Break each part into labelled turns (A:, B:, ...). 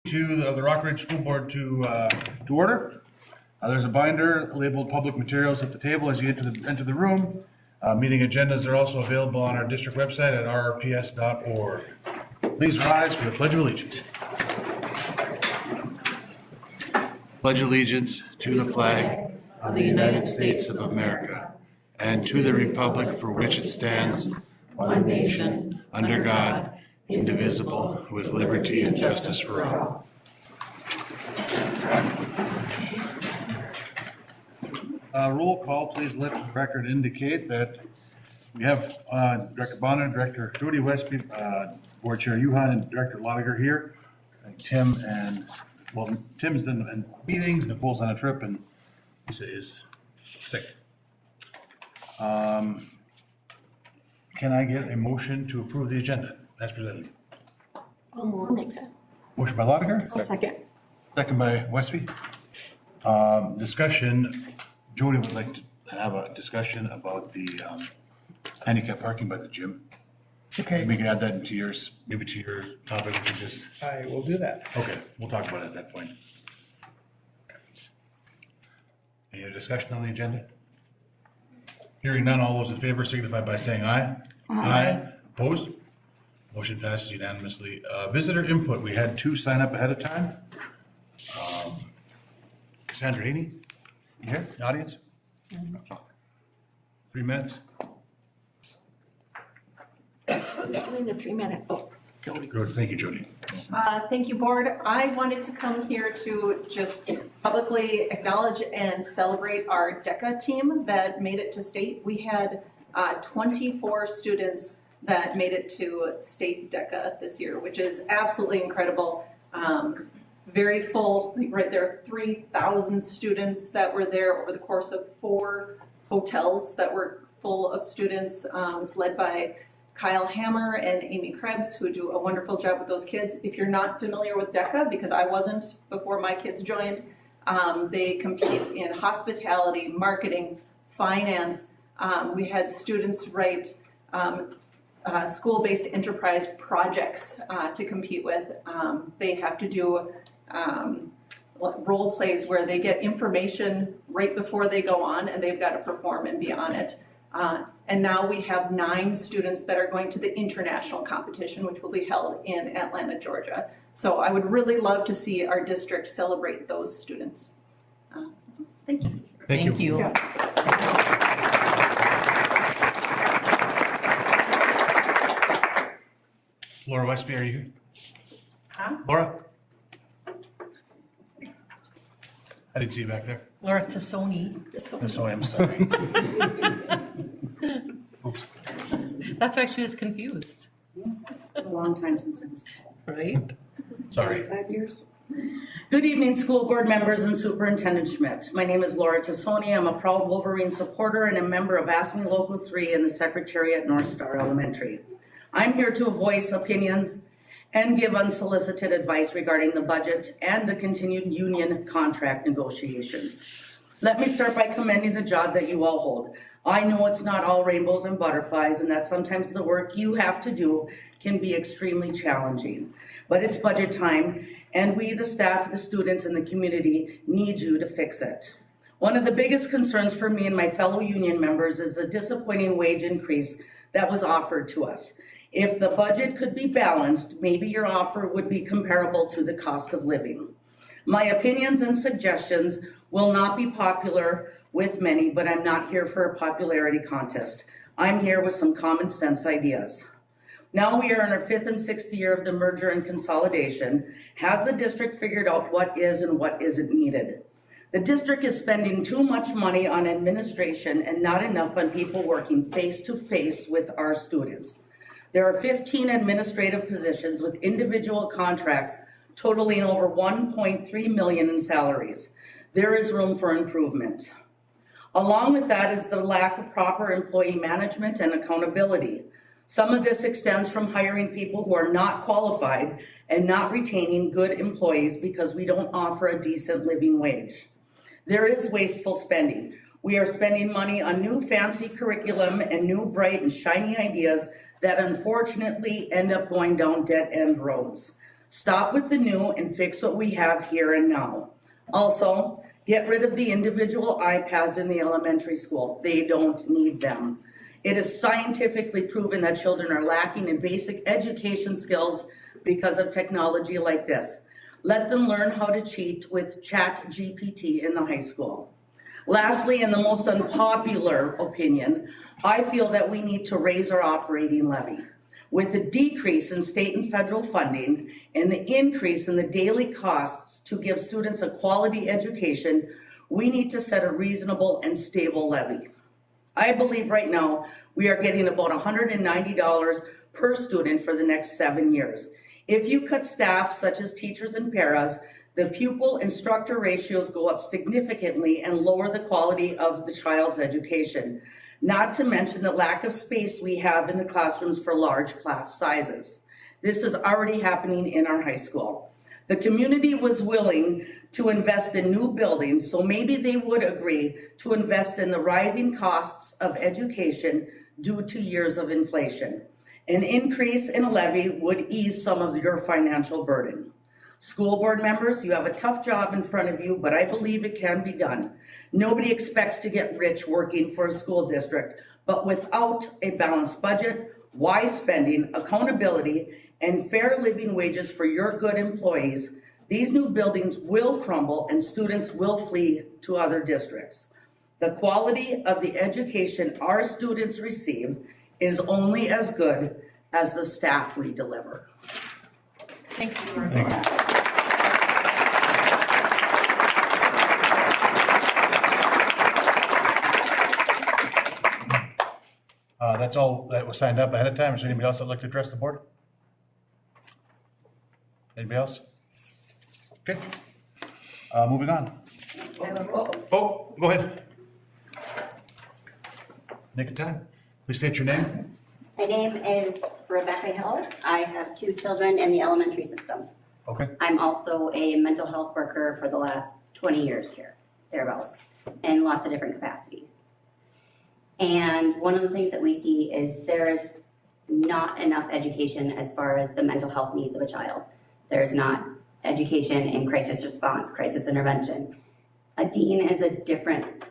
A: of the Rock Ridge School Board to order. There's a binder labeled public materials at the table as you enter the room. Meeting agendas are also available on our district website at rrps.org. Please rise for the Pledge of Allegiance. Pledge allegiance to the flag of the United States of America and to the republic for which it stands, one nation, under God, indivisible, with liberty and justice for all. Roll call, please let the record indicate that we have Director Bonner, Director Jody Westby, Board Chair Yuhan, and Director Lotiger here. Tim's in meetings, Nicole's on a trip, and Lisa is sick. Can I get a motion to approve the agenda as presented?
B: I'll make that.
A: Motion by Lotiger?
B: I'll second.
A: Second by Westby. Discussion, Jody would like to have a discussion about the handicap parking by the gym.
C: Okay,
A: We can add that into yours, maybe to your topic, we can just,
C: I will do that.
A: okay, we'll talk about it at that point. Any other discussion on the agenda? Hearing none, all those in favor signify by saying aye. Aye. Opposed? Motion passes unanimously. Visitor input, we had 2 sign up ahead of time. Cassandra Haney, you here, the audience? 3 minutes.
B: Doing the 3 minute. Oh, Jody.
A: Good, thank you, Jody.
D: Thank you, Board. I wanted to come here to just publicly acknowledge and celebrate our DECA team that made it to state. We had 24 students that made it to state DECA this year, which is absolutely incredible. Very full, right there, 3,000 students that were there over the course of 4 hotels that were full of students. It's led by Kyle Hammer and Amy Krebs, who do a wonderful job with those kids. If you're not familiar with DECA, because I wasn't before my kids joined, they compete in hospitality, marketing, finance. We had students write school-based enterprise projects to compete with. They have to do role plays where they get information right before they go on and they've got to perform and be on it. And now we have 9 students that are going to the international competition, which will be held in Atlanta, Georgia. So I would really love to see our district celebrate those students. Thank you.
A: Thank you.
D: Yeah.
A: Laura Westby, are you here?
D: Huh?
A: Laura? I didn't see you back there.
E: Laura Tassoni.
A: So I'm sorry. Oops.
E: That's why she was confused,
F: It's been a long time since I was called.
E: right?
A: Sorry.
F: 5 years. Good evening, school board members and Superintendent Schmidt. My name is Laura Tassoni. I'm a proud Wolverine supporter and a member of ASME Local 3 and the Secretary at North Star Elementary. I'm here to voice opinions and give unsolicited advice regarding the budget and the continued union contract negotiations. Let me start by commending the job that you all hold. I know it's not all rainbows and butterflies and that sometimes the work you have to do can be extremely challenging. But it's budget time and we, the staff, the students, and the community need you to fix it. One of the biggest concerns for me and my fellow union members is the disappointing wage increase that was offered to us. If the budget could be balanced, maybe your offer would be comparable to the cost of living. My opinions and suggestions will not be popular with many, but I'm not here for a popularity contest. I'm here with some common sense ideas. Now we are in our 5th and 6th year of the merger and consolidation. Has the district figured out what is and what isn't needed? The district is spending too much money on administration and not enough on people working face to face with our students. There are 15 administrative positions with individual contracts totaling over $1.3 million in salaries. There is room for improvement. Along with that is the lack of proper employee management and accountability. Some of this extends from hiring people who are not qualified and not retaining good employees because we don't offer a decent living wage. There is wasteful spending. We are spending money on new fancy curriculum and new bright and shiny ideas that unfortunately end up going down dead-end roads. Stop with the new and fix what we have here and now. Also, get rid of the individual iPads in the elementary school. They don't need them. It is scientifically proven that children are lacking in basic education skills because of technology like this. Let them learn how to cheat with ChatGPT in the high school. Lastly, and the most unpopular opinion, I feel that we need to raise our operating levy. With the decrease in state and federal funding and the increase in the daily costs to give students a quality education, we need to set a reasonable and stable levy. I believe right now we are getting about $190 per student for the next 7 years. If you cut staff such as teachers and paras, the pupil-instructor ratios go up significantly and lower the quality of the child's education. Not to mention the lack of space we have in the classrooms for large class sizes. This is already happening in our high school. The community was willing to invest in new buildings, so maybe they would agree to invest in the rising costs of education due to years of inflation. An increase in a levy would ease some of your financial burden. School board members, you have a tough job in front of you, but I believe it can be done. Nobody expects to get rich working for a school district, but without a balanced budget, wise spending, accountability, and fair living wages for your good employees, these new buildings will crumble and students will flee to other districts. The quality of the education our students receive is only as good as the staff we deliver.
E: Thank you, Laura.
A: That's all that was signed up ahead of time. Is there anybody else that'd like to address the board? Anybody else? Okay. Moving on. Oh, go ahead. Nick and time. Please state your name.
C: My name is Rebecca Hill. I have 2 children in the elementary system.
A: Okay.
C: I'm also a mental health worker for the last 20 years here, thereabouts, in lots of different capacities. And one of the things that we see is there is not enough education as far as the mental health needs of a child. There's not education in crisis response, crisis intervention. A dean is a different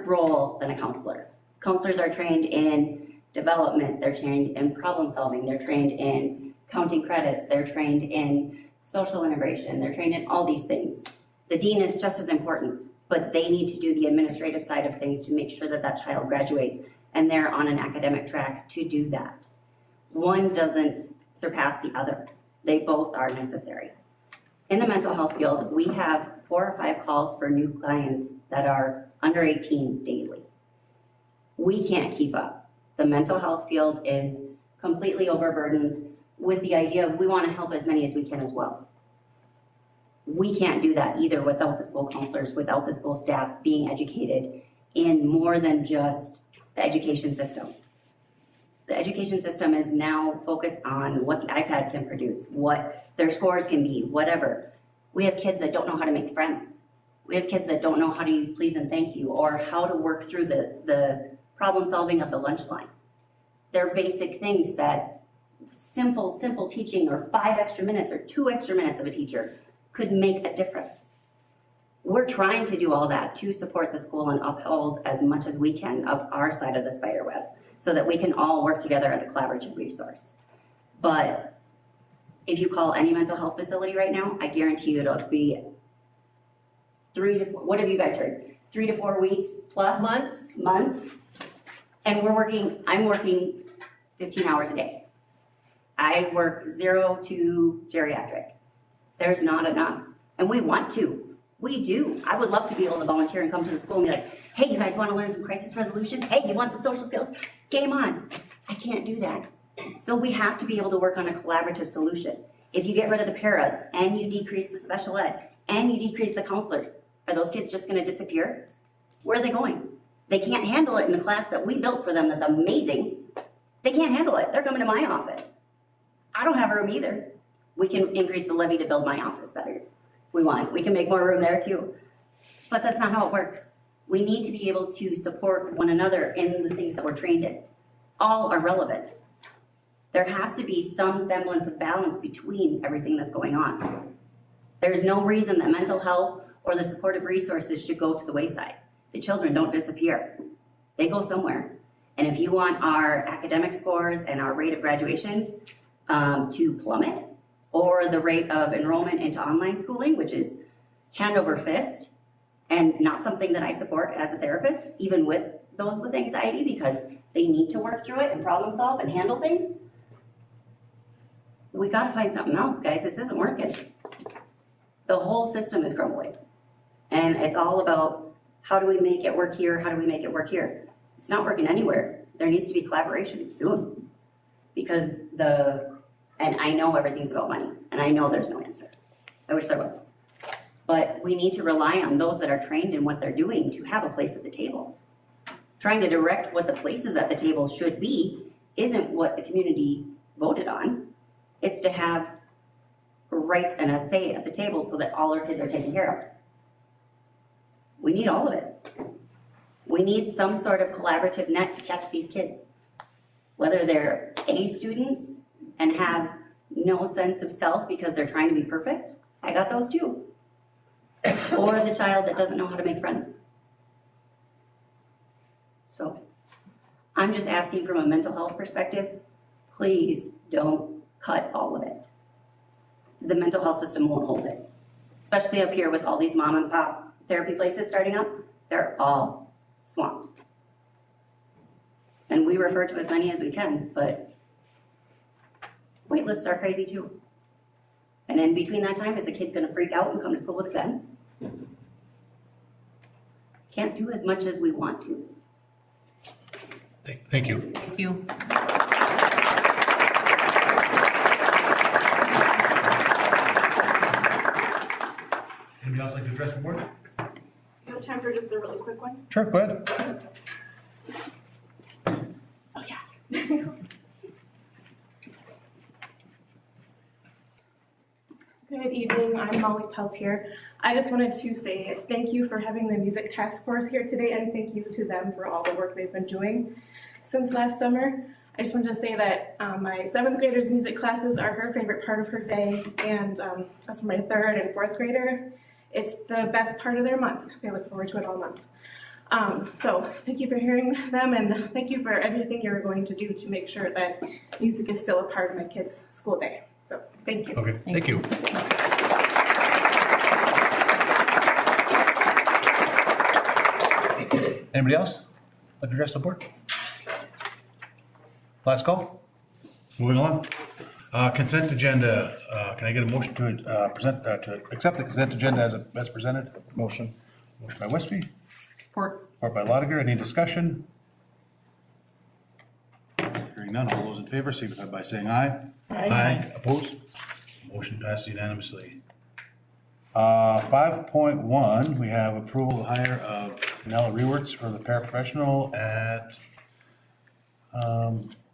C: role than a counselor. Counselors are trained in development, they're trained in problem solving, they're trained in counting credits, they're trained in social integration, they're trained in all these things. The dean is just as important, but they need to do the administrative side of things to make sure that that child graduates and they're on an academic track to do that. One doesn't surpass the other. They both are necessary. In the mental health field, we have 4 or 5 calls for new clients that are under 18 daily. We can't keep up. The mental health field is completely overburdened with the idea of we want to help as many as we can as well. We can't do that either without the school counselors, without the school staff being educated in more than just the education system. The education system is now focused on what the iPad can produce, what their scores can be, whatever. We have kids that don't know how to make friends. We have kids that don't know how to use please and thank you or how to work through the problem solving of the lunch line. They're basic things that simple teaching or 5 extra minutes or 2 extra minutes of a teacher could make a difference. We're trying to do all that to support the school and uphold as much as we can of our side of the spider web so that we can all work together as a collaborative resource. But if you call any mental health facility right now, I guarantee you it'll be 3 to 4, what have you guys heard? 3 to 4 weeks plus? Months. And I'm working 15 hours a day. I work 0 to geriatric. There's not enough. And we want to. We do. I would love to be able to volunteer and come to the school and be like, hey, you guys want to learn some crisis resolution? Hey, you want some social skills? Game on. I can't do that. So we have to be able to work on a collaborative solution. If you get rid of the paras and you decrease the special ed and you decrease the counselors, are those kids just going to disappear? Where are they going? They can't handle it in the class that we built for them that's amazing. They can't handle it. They're coming to my office. I don't have a room either. We can increase the levy to build my office better if we want. We can make more room there too. But that's not how it works. We need to be able to support one another in the things that we're trained in. All are relevant. There has to be some semblance of balance between everything that's going on. There's no reason that mental health or the supportive resources should go to the wayside. The children don't disappear. They go somewhere. And if you want our academic scores and our rate of graduation to plummet, or the rate of enrollment into online schooling, which is hand over fist, and not something that I support as a therapist, even with those with anxiety, because they need to work through it and problem solve and handle things. We gotta find something else, guys. This isn't working. The whole system is crumbling. And it's all about how do we make it work here? How do we make it work here? It's not working anywhere. There needs to be collaboration soon. Because and I know everything's about money, and I know there's no answer. I wish there was. But we need to rely on those that are trained in what they're doing to have a place at the table. Trying to direct what the places at the table should be isn't what the community voted on. It's to have rights and a say at the table so that all our kids are taken care of. We need all of it. We need some sort of collaborative net to catch these kids. Whether they're A students and have no sense of self because they're trying to be perfect, I got those too. Or the child that doesn't know how to make friends. So, I'm just asking from a mental health perspective, please don't cut all of it. The mental health system won't hold it. Especially up here with all these mom and pop therapy places starting up, they're all swamped. And we refer to as many as we can, but wait lists are crazy too. And in between that time, is a kid gonna freak out and come to school with a gun? Can't do as much as we want to.
A: Thank you.
E: Thank you.
A: Anybody else like to address the board?
G: You have time for just a really quick one?
A: Sure, go ahead.
G: Oh, yeah. Good evening, I'm Molly Peltier. I just wanted to say thank you for having the music task force here today, and thank you to them for all the work they've been doing since last summer. I just wanted to say that my 7th grader's music classes are her favorite part of her day, and as for my 3rd and 4th grader, it's the best part of their month. They look forward to it all month. So thank you for hearing them, and thank you for everything you're going to do to make sure that music is still a part of my kids' school day. So thank you.
A: Okay, thank you. Anybody else like to address the board? Last call. Moving on. Consent agenda. Can I get a motion to accept the consent agenda as presented? Motion. Motion by Westby.
E: Support.
A: Support by Lotiger. Any discussion? Hearing none. All those in favor signify by saying aye. Aye. Opposed? Motion passes unanimously. 5.1, we have approval of hire of Nella Rewerts for the paraprofessional at,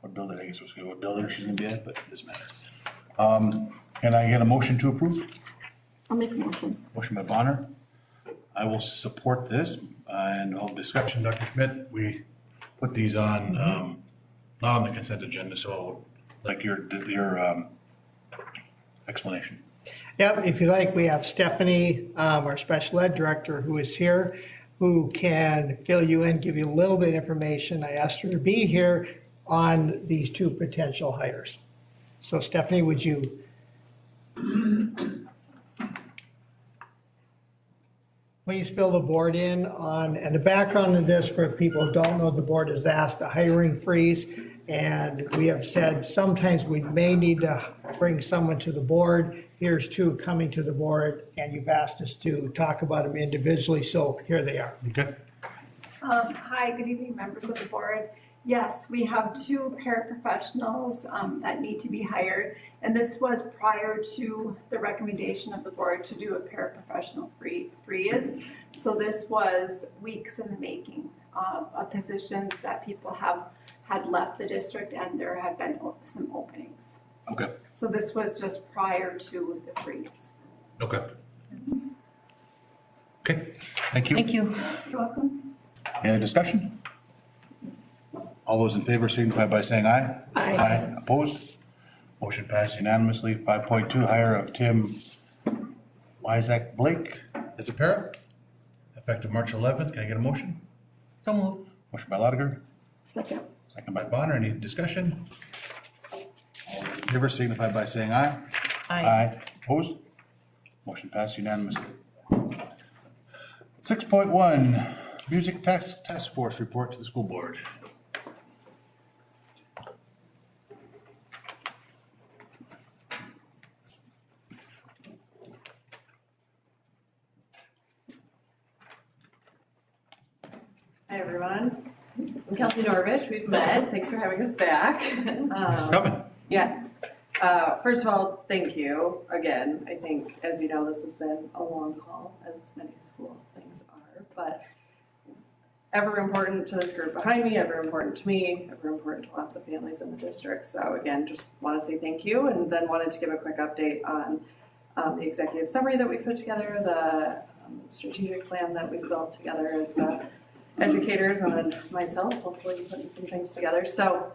A: what building, I guess what building she's gonna be at, but it doesn't matter. Can I get a motion to approve?
B: I'll make a motion.
A: Motion by Bonner. I will support this, and all discussion, Dr. Schmidt, we put these on, not on the consent agenda, so like your explanation.
H: Yep, if you like, we have Stephanie, our special ed director, who is here, who can fill you in, give you a little bit of information. I asked her to be here on these two potential hires. So Stephanie, would you? Please fill the board in on, and the background of this, for people who don't know, the board has asked a hiring freeze. And we have said sometimes we may need to bring someone to the board. Here's two coming to the board, and you've asked us to talk about them individually, so here they are.
A: Okay.
G: Hi, good evening, members of the board. Yes, we have 2 paraprofessionals that need to be hired, and this was prior to the recommendation of the board to do a paraprofessional freeze. So this was weeks in the making of positions that people had left the district, and there had been some openings.
A: Okay.
G: So this was just prior to the freeze.
A: Okay. Okay, thank you.
E: Thank you.
G: You're welcome.
A: Any other discussion? All those in favor signify by saying aye.
B: Aye.
A: Opposed? Motion passed unanimously. 5.2, hire of Tim Wyzak Blake as a para, effective March 11th. Can I get a motion?
E: So moved.
A: Motion by Lotiger,
B: Second.
A: second by Bonner. Any discussion? All those in favor signify by saying aye.
E: Aye.
A: Opposed? Motion passed unanimously. 6.1, Music Task Force report to the school board.
I: Hi, everyone. I'm Kelsey Norvich. We've met. Thanks for having us back.
A: Thanks for coming.
I: Yes. First of all, thank you again. I think, as you know, this has been a long haul, as many school things are, but ever important to this group behind me, ever important to me, ever important to lots of families in the district. So again, just want to say thank you, and then wanted to give a quick update on the executive summary that we put together, the strategic plan that we built together as the educators and then myself, hopefully putting some things together. So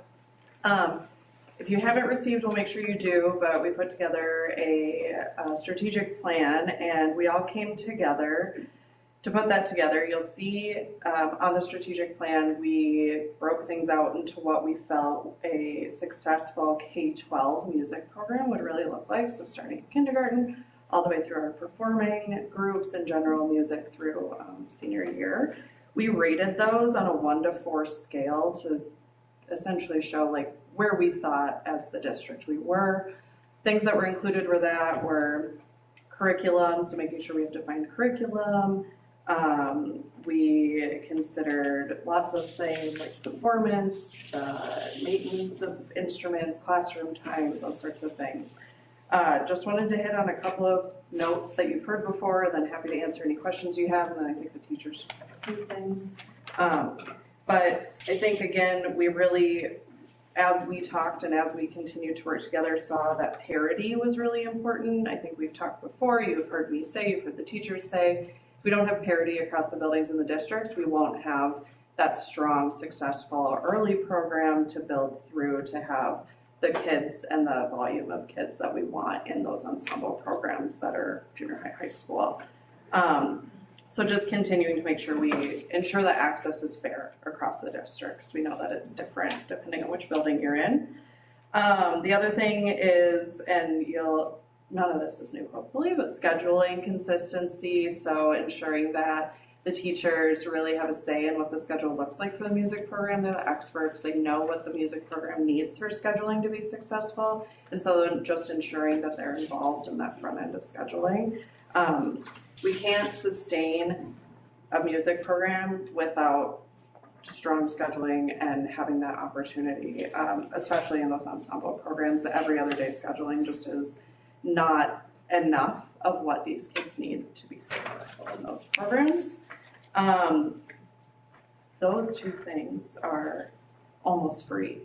I: if you haven't received, we'll make sure you do, but we put together a strategic plan and we all came together to put that together. You'll see on the strategic plan, we broke things out into what we felt a successful K-12 music program would really look like. So starting in kindergarten, all the way through our performing groups and general music through senior year. We rated those on a 1 to 4 scale to essentially show like where we thought as the district we were. Things that were included were curriculum, so making sure we have defined curriculum. We considered lots of things like performance, maintenance of instruments, classroom time, those sorts of things. Just wanted to hit on a couple of notes that you've heard before, and then happy to answer any questions you have, and then I think the teachers just have a few things. But I think, again, we really, as we talked and as we continued to work together, saw that parity was really important. I think we've talked before, you've heard me say, you've heard the teachers say, if we don't have parity across the buildings in the districts, we won't have that strong, successful early program to build through to have the kids and the volume of kids that we want in those ensemble programs that are junior high, high school. So just continuing to make sure we ensure that access is fair across the district, because we know that it's different depending on which building you're in. The other thing is, and none of this is new hopefully, but scheduling consistency. So ensuring that the teachers really have a say in what the schedule looks like for the music program. They're the experts. They know what the music program needs for scheduling to be successful. And so just ensuring that they're involved in that front end of scheduling. We can't sustain a music program without strong scheduling and having that opportunity, especially in those ensemble programs. The every other day scheduling just is not enough of what these kids need to be successful in those programs. Those two things are almost free.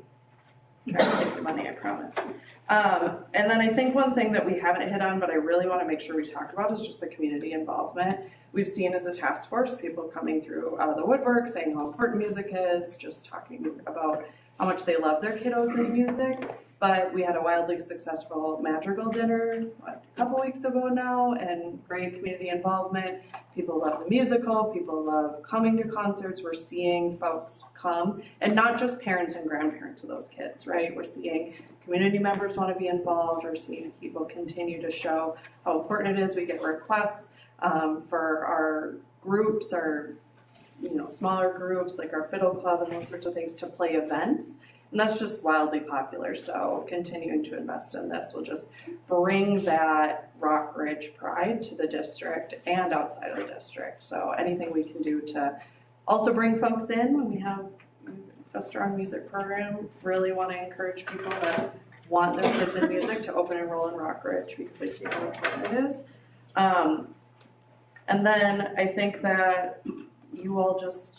I: Try to save your money, I promise. And then I think one thing that we haven't hit on, but I really want to make sure we talk about, is just the community involvement. We've seen as a task force people coming through out of the woodwork saying how important music is, just talking about how much they love their kiddos in music. But we had a wildly successful Madrigal dinner a couple weeks ago now, and great community involvement. People love the musical, people love coming to concerts. We're seeing folks come, and not just parents and grandparents of those kids, right? We're seeing community members want to be involved. We're seeing people continue to show how important it is. We get requests for our groups, our smaller groups like our fiddle club and those sorts of things to play events. And that's just wildly popular, so continuing to invest in this will just bring that Rock Ridge pride to the district and outside of the district. So anything we can do to also bring folks in when we have a strong music program, really want to encourage people that want their kids in music to open enroll in Rock Ridge because they see how important it is. And then I think that you all just,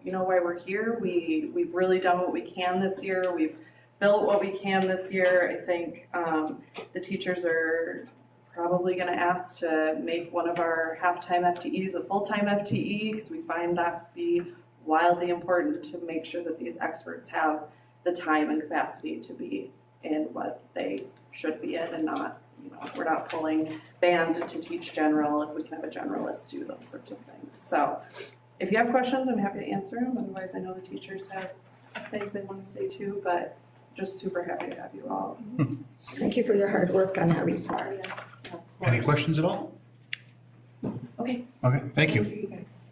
I: you know why we're here. We've really done what we can this year. We've built what we can this year. I think the teachers are probably going to ask to make one of our half-time FTEs a full-time FTE, because we find that to be wildly important to make sure that these experts have the time and capacity to be in what they should be in and not, we're not pulling band to teach general if we can have a generalist do those sorts of things. So if you have questions, I'm happy to answer them. Otherwise, I know the teachers have things they want to say too, but just super happy to have you all.
B: Thank you for your hard work on that report.
A: Any questions at all?
I: Okay.
A: Okay, thank you.
I: you guys.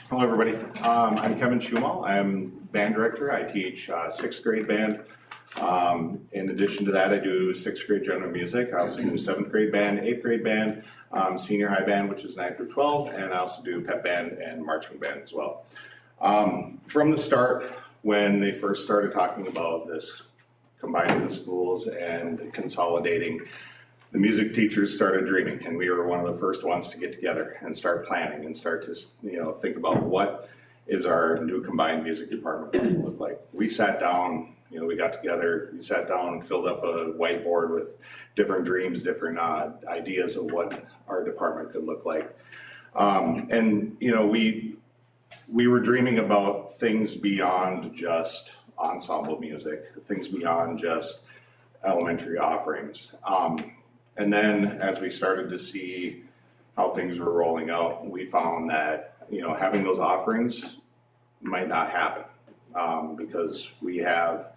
J: Hello, everybody. I'm Kevin Schumal. I'm band director. I teach sixth grade band. In addition to that, I do sixth grade general music. I also do seventh grade band, eighth grade band, senior high band, which is 9 through 12, and I also do pep band and marching band as well. From the start, when they first started talking about this, combining the schools and consolidating, the music teachers started dreaming, and we were one of the first ones to get together and start planning and start to, think about what is our new combined music department going to look like. We sat down, we got together, we sat down and filled up a whiteboard with different dreams, different ideas of what our department could look like. We were dreaming about things beyond just ensemble music, things beyond just elementary offerings. And then as we started to see how things were rolling out, we found that, having those offerings might not happen because we have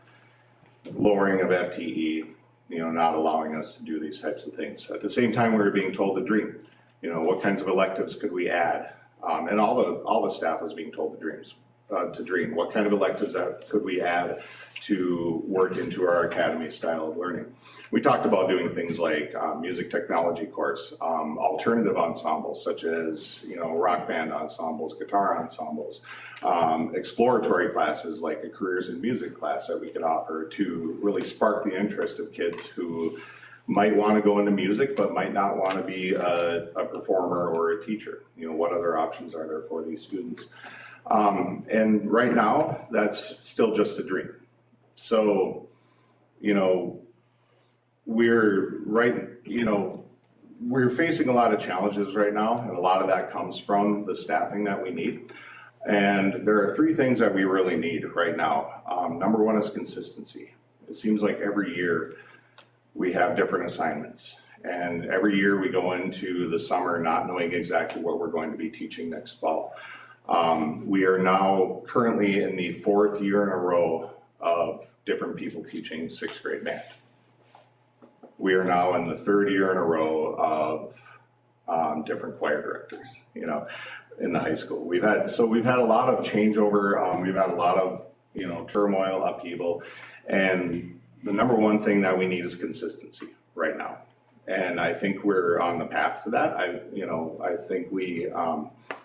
J: lowering of FTE, not allowing us to do these types of things. At the same time, we were being told to dream, what kinds of electives could we add? And all the staff was being told to dream. What kind of electives could we add to work into our academy style of learning? We talked about doing things like music technology course, alternative ensembles such as rock band ensembles, guitar ensembles, exploratory classes like a careers in music class that we could offer to really spark the interest of kids who might want to go into music but might not want to be a performer or a teacher. What other options are there for these students? And right now, that's still just a dream. So, we're facing a lot of challenges right now, and a lot of that comes from the staffing that we need. And there are 3 things that we really need right now. Number 1 is consistency. It seems like every year we have different assignments. And every year we go into the summer not knowing exactly what we're going to be teaching next fall. We are now currently in the 4th year in a row of different people teaching 6th grade band. We are now in the 3rd year in a row of different choir directors, in the high school. We've had a lot of changeover. We've had a lot of, turmoil, upheaval. And the number 1 thing that we need is consistency right now. And I think we're on the path to that. I think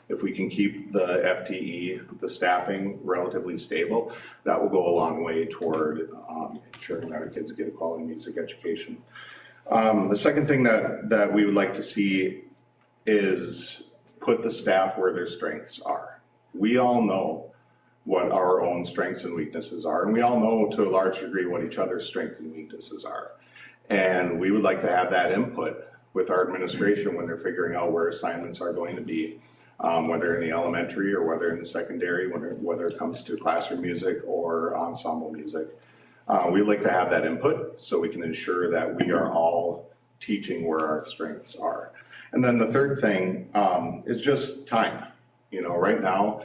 J: if we can keep the FTE, the staffing relatively stable, that will go a long way toward ensuring that our kids get a quality music education. The second thing that we would like to see is put the staff where their strengths are. We all know what our own strengths and weaknesses are, and we all know to a large degree what each other's strengths and weaknesses are. And we would like to have that input with our administration when they're figuring out where assignments are going to be, whether in the elementary or whether in the secondary, whether it comes to classroom music or ensemble music. We'd like to have that input so we can ensure that we are all teaching where our strengths are. And then the third thing is just time. Right now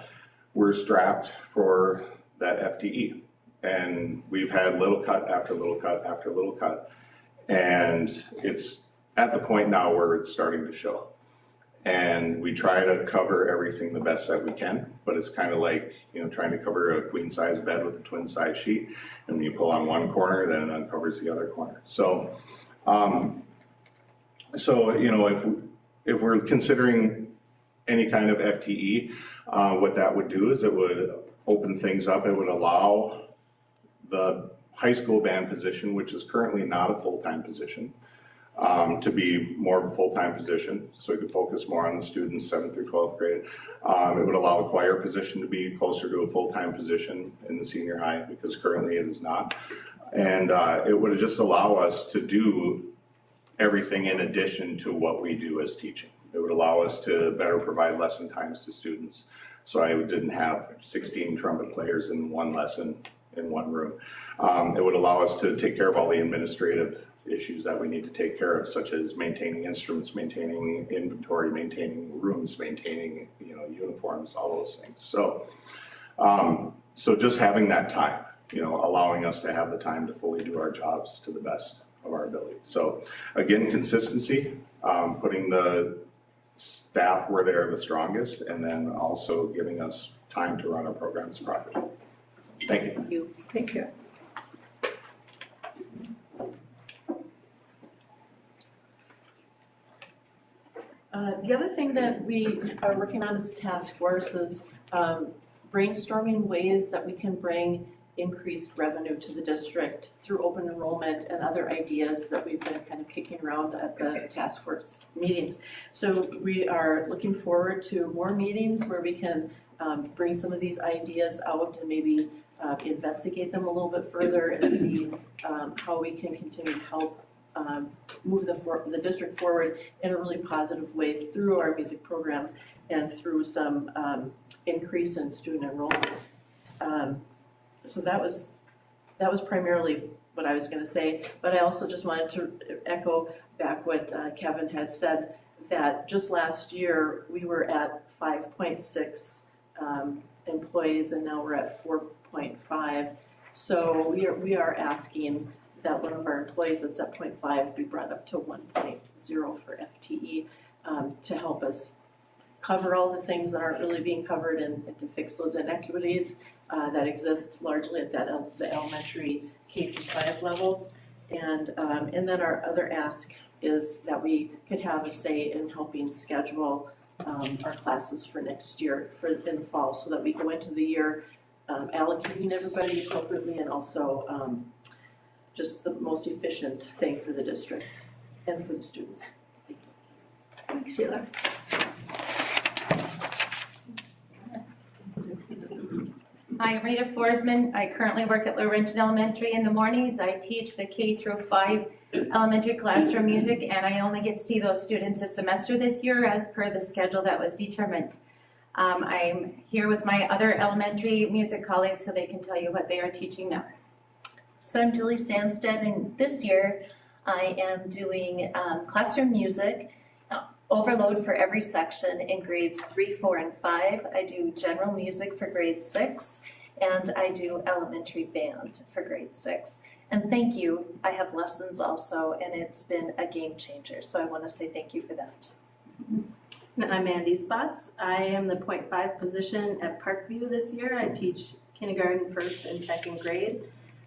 J: we're strapped for that FTE, and we've had little cut after little cut after little cut. And it's at the point now where it's starting to show. And we try to cover everything the best that we can, but it's kind of like, trying to cover a queen size bed with a twin size sheet. And when you pull on one corner, then it uncovers the other corner. So, if we're considering any kind of FTE, what that would do is it would open things up. It would allow the high school band position, which is currently not a full-time position, to be more of a full-time position, so we could focus more on the students 7th through 12th grade. It would allow the choir position to be closer to a full-time position in the senior high, because currently it is not. And it would just allow us to do everything in addition to what we do as teaching. It would allow us to better provide lesson times to students. So I didn't have 16 trumpet players in one lesson in one room. It would allow us to take care of all the administrative issues that we need to take care of, such as maintaining instruments, maintaining inventory, maintaining rooms, maintaining, uniforms, all those things. So, so just having that time, allowing us to have the time to fully do our jobs to the best of our ability. So again, consistency, putting the staff where they're the strongest, and then also giving us time to run our programs properly. Thank you.
D: Thank you.
K: The other thing that we are working on as a task force is brainstorming ways that we can bring increased revenue to the district through open enrollment and other ideas that we've been kind of kicking around at the task force meetings. So we are looking forward to more meetings where we can bring some of these ideas out and maybe investigate them a little bit further and see how we can continue to help move the district forward in a really positive way through our music programs and through some increase in student enrollment. So that was primarily what I was going to say, but I also just wanted to echo back what Kevin had said, that just last year we were at 5.6 employees and now we're at 4.5. So we are asking that one of our employees that's at 0.5 be brought up to 1.0 for FTE to help us cover all the things that aren't really being covered and to fix those inequities that exist largely at the elementary K-5 level. And then our other ask is that we could have a say in helping schedule our classes for next year, in the fall, so that we go into the year allocating everybody appropriately and also just the most efficient thing for the district and for the students.
B: Thanks, Sheila.
L: Hi, I'm Rita Forsman. I currently work at Laurentian Elementary in the mornings. I teach the K-5 elementary classroom music, and I only get to see those students a semester this year as per the schedule that was determined. I'm here with my other elementary music colleagues so they can tell you what they are teaching now.
M: So I'm Julie Sandstead, and this year I am doing classroom music overload for every section in grades 3, 4, and 5. I do general music for grade 6, and I do elementary band for grade 6. And thank you, I have lessons also, and it's been a game changer, so I want to say thank you for that.
N: And I'm Mandy Spots. I am the 0.5 position at Parkview this year. I teach kindergarten, 1st and 2nd grade.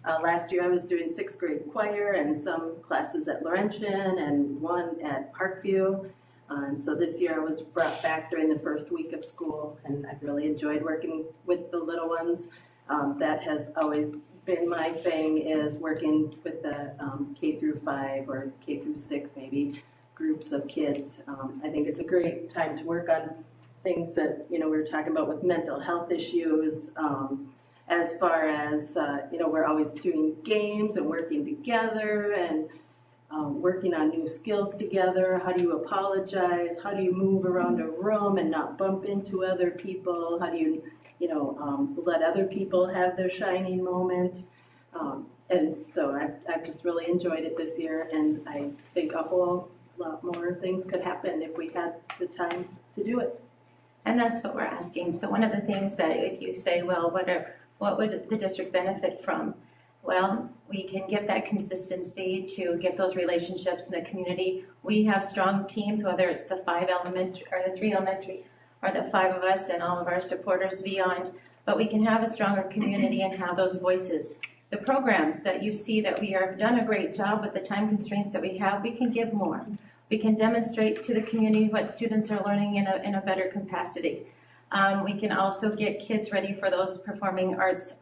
N: Last year I was doing 6th grade choir and some classes at Laurentian and one at Parkview. And so this year I was brought back during the first week of school, and I've really enjoyed working with the little ones. That has always been my thing, is working with the K-5 or K-6 maybe groups of kids. I think it's a great time to work on things that, we were talking about with mental health issues. As far as, we're always doing games and working together and working on new skills together. How do you apologize? How do you move around a room and not bump into other people? How do you, let other people have their shining moment? And so I've just really enjoyed it this year, and I think a whole lot more things could happen if we had the time to do it.
L: And that's what we're asking. So one of the things that if you say, well, what would the district benefit from? Well, we can get that consistency to get those relationships in the community. We have strong teams, whether it's the 5 elementary or the 3 elementary or the 5 of us and all of our supporters beyond, but we can have a stronger community and have those voices. The programs that you see that we have done a great job with the time constraints that we have, we can give more. We can demonstrate to the community what students are learning in a better capacity. We can also get kids ready for those performing arts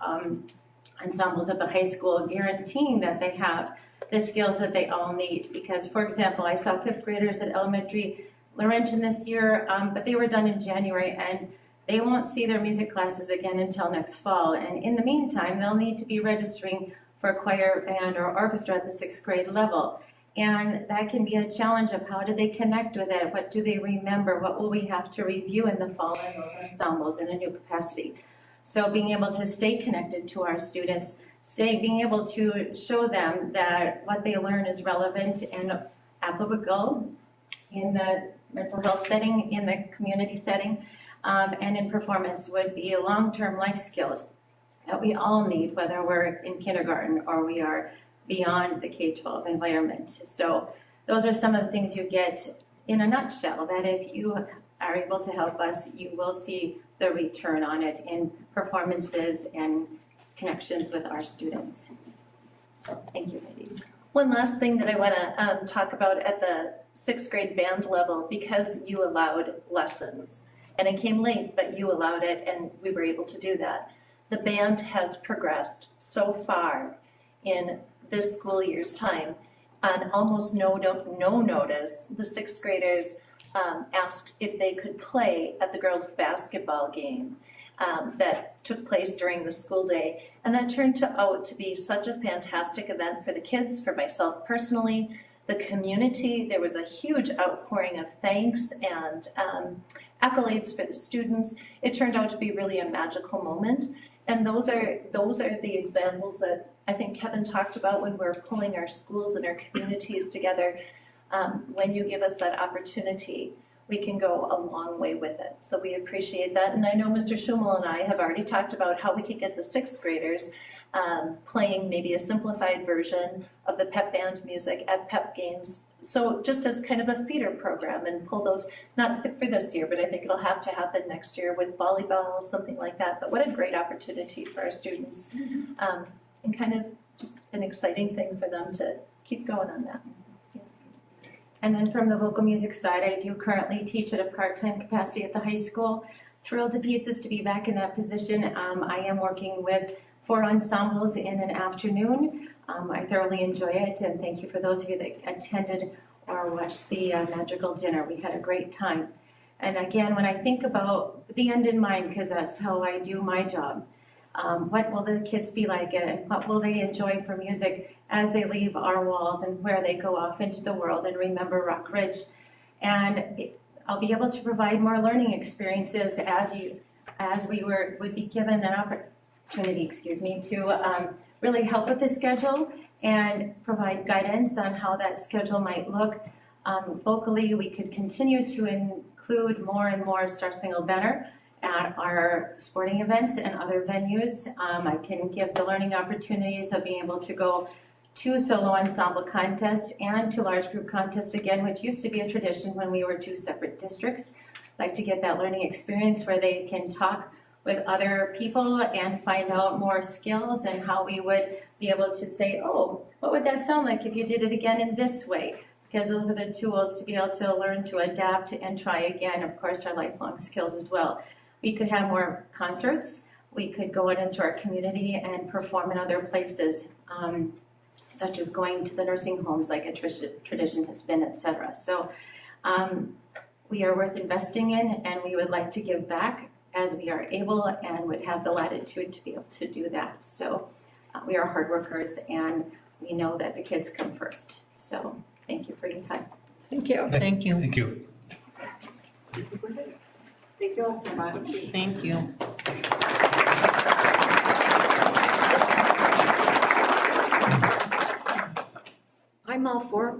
L: ensembles at the high school, guaranteeing that they have the skills that they all need. Because, for example, I saw 5th graders at elementary Laurentian this year, but they were done in January, and they won't see their music classes again until next fall. And in the meantime, they'll need to be registering for a choir, band, or orchestra at the 6th grade level. And that can be a challenge of how do they connect with it? What do they remember? What will we have to review in the fall in those ensembles in a new capacity? So being able to stay connected to our students, being able to show them that what they learn is relevant and applicable in the mental health setting, in the community setting, and in performance would be long-term life skills that we all need, whether we're in kindergarten or we are beyond the K-12 environment. So those are some of the things you get in a nutshell, that if you are able to help us, you will see the return on it in performances and connections with our students. So thank you, ladies.
M: One last thing that I want to talk about at the sixth grade band level, because you allowed lessons. And it came late, but you allowed it and we were able to do that. The band has progressed so far in this school year's time. On almost no notice, the sixth graders asked if they could play at the girls' basketball game that took place during the school day. And that turned out to be such a fantastic event for the kids, for myself personally, the community. There was a huge outpouring of thanks and accolades for the students. It turned out to be really a magical moment. And those are the examples that I think Kevin talked about when we're pulling our schools and our communities together. When you give us that opportunity, we can go a long way with it. So we appreciate that. And I know Mr. Schumel and I have already talked about how we could get the sixth graders playing maybe a simplified version of the pep band music at pep games. So just as kind of a feeder program, and pull those, not for this year, but I think it'll have to happen next year with volleyball, something like that. But what a great opportunity for our students, and kind of just an exciting thing for them to keep going on that.
L: And then from the vocal music side, I do currently teach at a part-time capacity at the high school. Thrilled to pieces to be back in that position. I am working with 4 ensembles in an afternoon. I thoroughly enjoy it, and thank you for those of you that attended or watched the magical dinner. We had a great time. And again, when I think about the end in mind, because that's how I do my job, what will the kids be like and what will they enjoy for music as they leave our walls and where they go off into the world and remember Rock Ridge. And I'll be able to provide more learning experiences as we would be given an opportunity, to really help with the schedule and provide guidance on how that schedule might look. Vocally, we could continue to include more and more Star Spangled Banner at our sporting events and other venues. I can give the learning opportunities of being able to go to solo ensemble contest and to large group contest again, which used to be a tradition when we were 2 separate districts. Like to get that learning experience where they can talk with other people and find out more skills and how we would be able to say, oh, what would that sound like if you did it again in this way? Because those are the tools to be able to learn to adapt and try again, of course, our lifelong skills as well. We could have more concerts. We could go out into our community and perform in other places, such as going to the nursing homes like a tradition has been, etc. So we are worth investing in, and we would like to give back as we are able and would have the latitude to be able to do that. So we are hard workers, and we know that the kids come first. So thank you for your time.
B: Thank you.
E: Thank you.
A: Thank you.
I: Thank you all so much.
E: Thank you.
B: I'm all for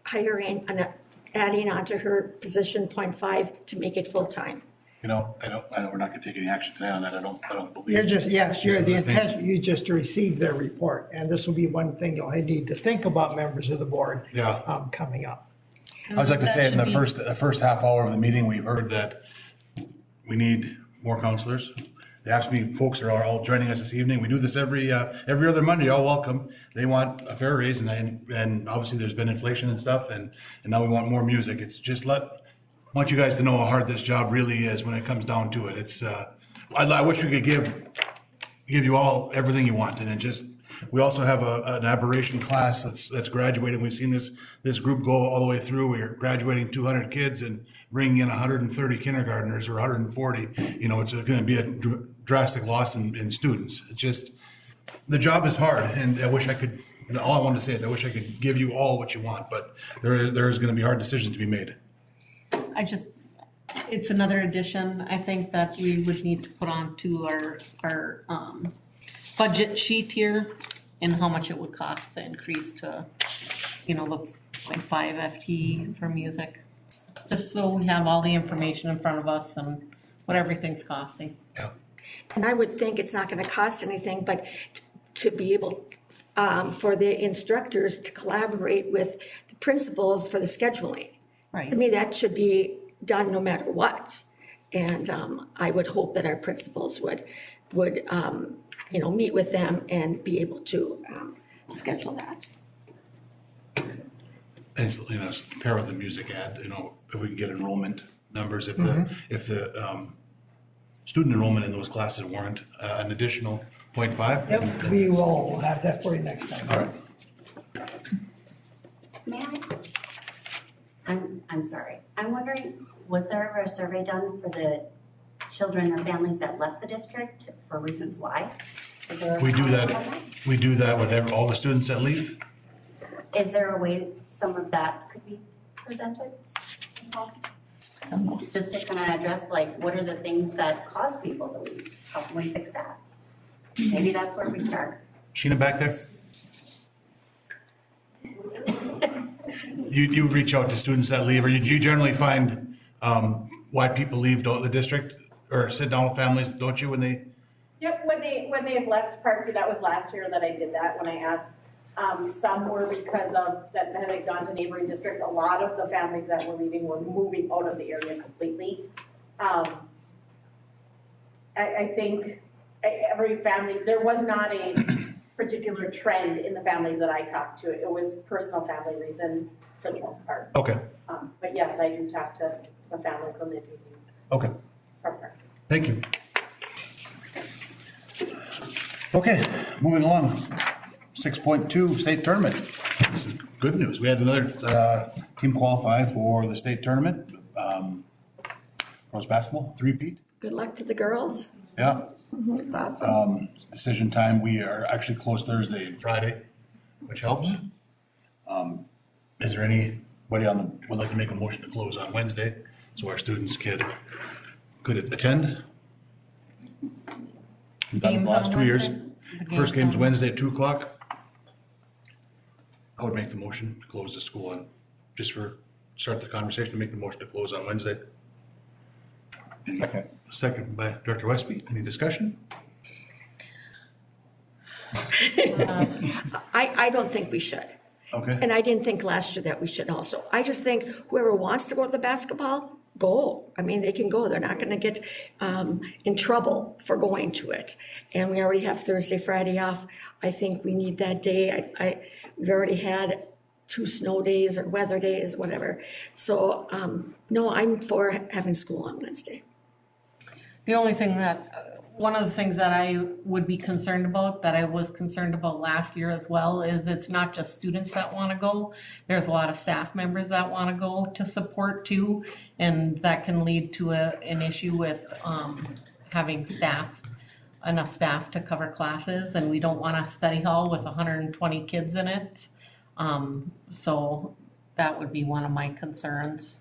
B: hiring and adding on to her position .5 to make it full-time.
A: You know, I know we're not gonna take any action today on that. I don't believe.
H: You're just, yes, you're the
A: Listening.
H: intention, you just received their report, and this will be one thing you'll need to think about, members of the board,
A: Yeah.
H: coming up.
A: I would like to
E: That
A: say in the
E: should be-
A: first half hour of the meeting, we heard that we need more counselors. The AFSCME folks are all joining us this evening. We do this every other Monday. You're all welcome. They want a fair raise, and obviously there's been inflation and stuff, and now we want more music. It's just want you guys to know how hard this job really is when it comes down to it. It's I wish we could give you all everything you want, and it just, we also have an aberration class that's graduating. We've seen this group go all the way through. We're graduating 200 kids and bringing in 130 kindergartners or 140. You know, it's going to be a drastic loss in students. It's just, the job is hard, and I wish I could, all I wanted to say is I wish I could give you all what you want, but there is gonna be hard decisions to be made.
E: It's another addition, I think, that we would need to put onto our budget sheet here and how much it would cost to increase to, the 0.5 FTE for music. Just so we have all the information in front of us and what everything's costing.
A: Yeah.
B: And I would think it's not gonna cost anything, but to be able, for the instructors to collaborate with the principals for the scheduling.
E: Right.
B: To me, that should be done no matter what. And I would hope that our principals would meet with them and be able to schedule that.
A: And, compare with the music ad, if we can get enrollment numbers, if the student enrollment in those classes warrant an additional 0.5.
H: Yep, we will have that for you next time.
A: All right.
C: May I? I'm sorry. I'm wondering, was there ever a survey done for the children or families that left the district for reasons why? Is there a
A: We do
C: comment
A: that,
C: on that?
A: we do that with all the students that leave.
C: Is there a way some of that could be presented? Just to kind of address, like, what are the things that cause people to leave? How can we fix that? Maybe that's where we start.
A: Sheena back there? You reach out to students that leave, or you generally find why people leave the district, or sit down with families, don't you, when they?
O: Yep, when they have left Parkview, that was last year that I did that, when I asked. Some were because of, that had gone to neighboring districts. A lot of the families that were leaving were moving out of the area completely. I think every family, there was not a particular trend in the families that I talked to. It was personal family reasons for the most part.
A: Okay,
O: But yes, I do talk to the families when they're leaving.
A: okay,
O: Parkview.
A: thank you. Okay, moving along. 6.2, state tournament. This is good news. We had another team qualify for the state tournament. Girls basketball, three-peat.
B: Good luck to the girls.
A: Yeah.
B: It's awesome.
A: Decision time, we are actually closed Thursday and Friday, which helps. Is there anybody would like to make a motion to close on Wednesday so our students could attend? We've done it the last 2 years. First game's Wednesday at 2:00. I would make the motion to close the school and start the conversation, to make the motion to close on Wednesday. Second by Director Westby. Any discussion?
B: I don't think we should.
A: Okay.
B: And I didn't think last year that we should also. I just think whoever wants to go to the basketball, go. I mean, they can go. They're not gonna get in trouble for going to it. And we already have Thursday, Friday off. I think we need that day. We've already had 2 snow days or weather days, whatever. So, no, I'm for having school on Wednesday.
E: The only thing one of the things that I would be concerned about, that I was concerned about last year as well, is it's not just students that wanna go. There's a lot of staff members that wanna go to support too, and that can lead to an issue with, having enough staff to cover classes, and we don't want a study hall with 120 kids in it. So that would be one of my concerns.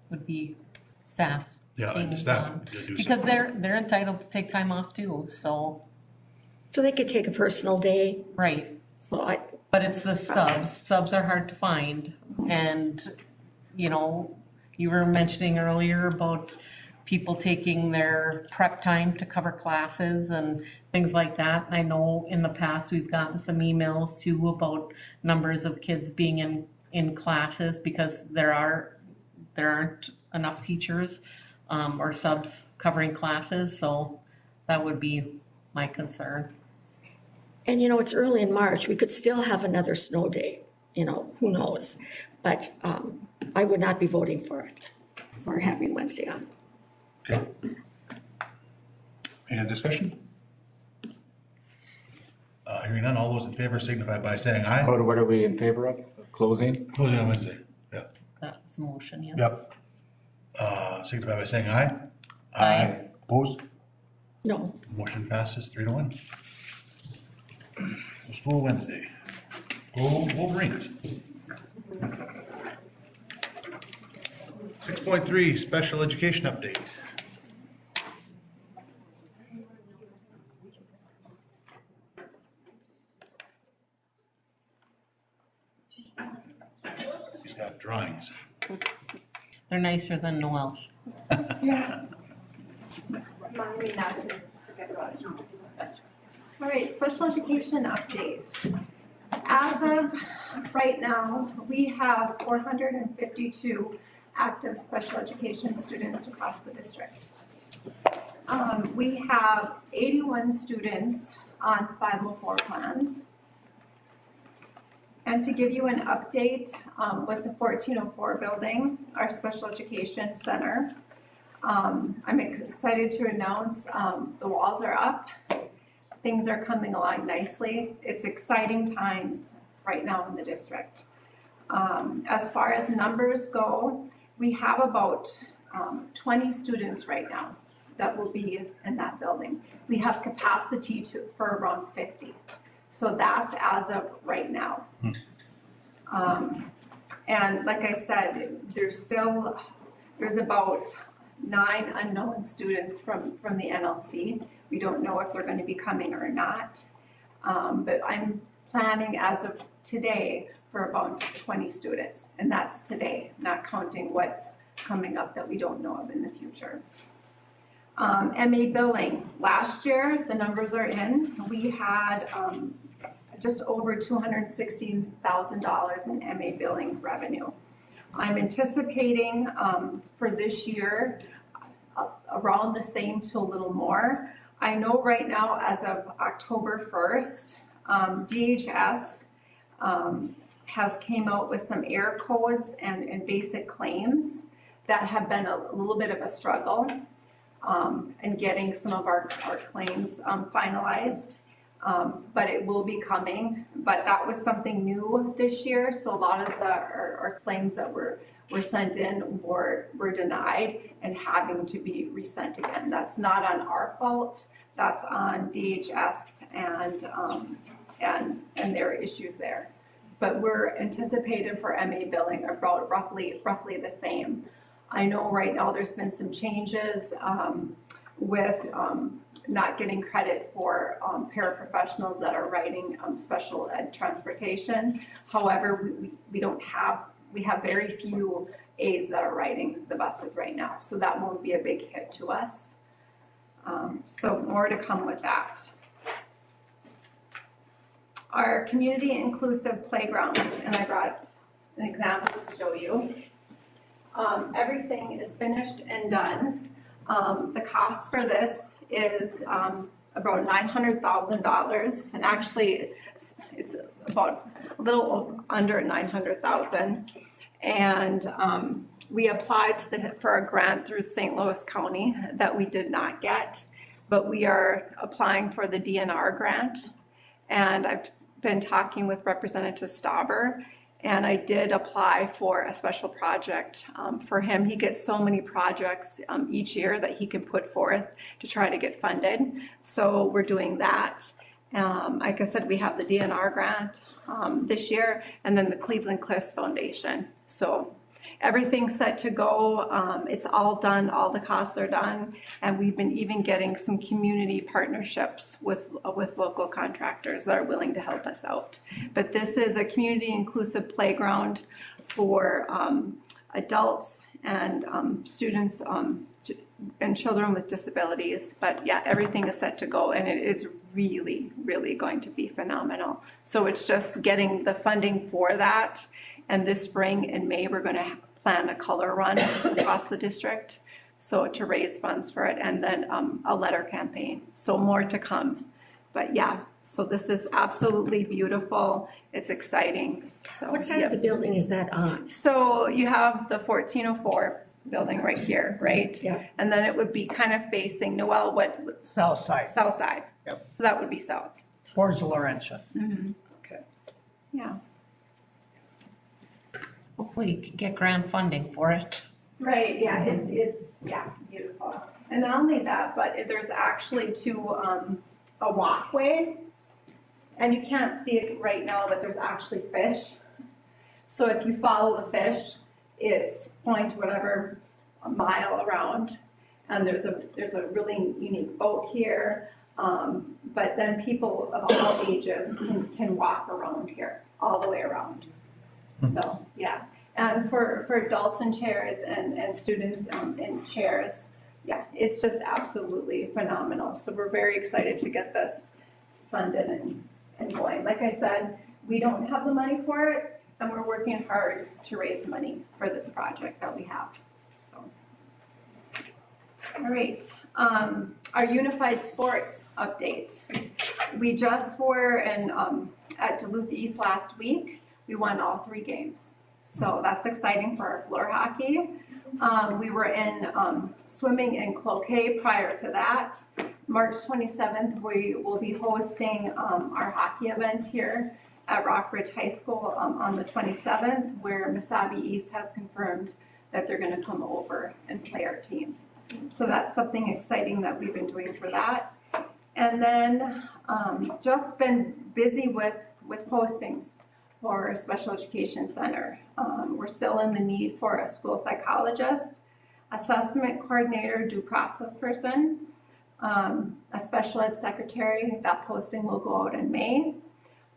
E: Would be staff.
A: Yeah, and the
E: being
A: staff
E: gone.
A: would do
E: Because
A: something.
E: they're entitled to take time off too, so,
B: So they could take a personal day.
E: right.
B: So
E: But it's the subs are hard to find, and, you were mentioning earlier about people taking their prep time to cover classes and things like that. And I know in the past, we've gotten some emails too about numbers of kids being in classes because there aren't enough teachers or subs covering classes, so that would be my concern.
B: And it's early in March, we could still have another snow day, who knows? But I would not be voting for it, for having Wednesday off.
A: Okay. Any discussion? Hearing none, all those in favor signify by saying aye.
P: What are we in favor of? Closing?
A: Closing on Wednesday, yeah.
E: That was a motion, yeah.
A: Yep. Signify by saying aye.
E: Aye.
A: Opposed?
B: No,
A: Motion passes 3-1. School Wednesday. Go Wolverines. 6.3, special education update. He's got drawings.
E: They're nicer than Noel's.
G: Yeah. Remind me not to forget about it. All right, special education update. As of right now, we have 452 active special education students across the district. We have 81 students on 504 plans. And to give you an update with the 1404 building, our special education center, I'm excited to announce the walls are up. Things are coming along nicely. It's exciting times right now in the district. As far as numbers go, we have about 20 students right now that will be in that building. We have capacity for around 50. So that's as of right now. And like I said, there's about 9 unknown students from the NLC. We don't know if they're going to be coming or not. But I'm planning as of today for about 20 students. And that's today, not counting what's coming up that we don't know of in the future. MA billing. Last year, the numbers are in. We had just over $216,000 in MA billing revenue. I'm anticipating for this year around the same to a little more. I know right now as of October 1st, DHS has came out with some error codes and basic claims that have been a little bit of a struggle in getting some of our claims finalized. But it will be coming, but that was something new this year, so a lot of our claims that were sent in were denied and having to be resent again. That's not on our fault, that's on DHS and their issues there. But we're anticipated for MA billing about roughly the same. I know right now there's been some changes with not getting credit for paraprofessionals that are writing special ed transportation. However, we have very few aides that are riding the buses right now, so that won't be a big hit to us. So more to come with that. Our community inclusive playground, and I brought an example to show you. Everything is finished and done. The cost for this is about $900,000, and actually it's about a little under $900,000. And we applied for a grant through St. Louis County that we did not get, but we are applying for the DNR grant. And I've been talking with Representative Stauber, and I did apply for a special project for him. He gets so many projects each year that he can put forth to try to get funded. So we're doing that. Like I said, we have the DNR grant this year, and then the Cleveland Cliffs Foundation. So everything's set to go. It's all done, all the costs are done, and we've been even getting some community partnerships with local contractors that are willing to help us out. But this is a community inclusive playground for adults and students and children with disabilities. But yeah, everything is set to go, and it is really, really going to be phenomenal. So it's just getting the funding for that. And this spring in May, we're going to plan a color run across the district, so to raise funds for it, and then a letter campaign. So more to come. But yeah, so this is absolutely beautiful. It's exciting. So
B: What side of the building is that on?
C: So you have the 1404 building right here, right?
B: Yeah.
C: And then it would be kind of facing, Noel, what?
H: South side.
C: South side.
H: Yep.
C: So that would be south.
H: Towards the Laurentian.
B: Okay.
C: Yeah.
E: Hopefully you can get grant funding for it.
O: Right, yeah, it's beautiful.
D: And not only that, but there's actually a walkway. And you can't see it right now, but there's actually fish. So if you follow the fish, it's point whatever a mile around. And there's a really unique boat here. But then people of all ages can walk around here, all the way around. So, yeah. And for adults in chairs and students in chairs, yeah, it's just absolutely phenomenal. So we're very excited to get this funded and going. Like I said, we don't have the money for it, and we're working hard to raise money for this project that we have. So, all right, our unified sports update. We just were at Duluth East last week. We won all 3 games. So that's exciting for our floor hockey. We were in swimming and cloquet prior to that. March 27th, we will be hosting our hockey event here at Rockbridge High School on the 27th, where Mesabi East has confirmed that they're going to come over and play our team. So that's something exciting that we've been doing for that. And then just been busy with postings for a special education center. We're still in the need for a school psychologist, assessment coordinator, due process person, a special ed secretary. That posting will go out in May,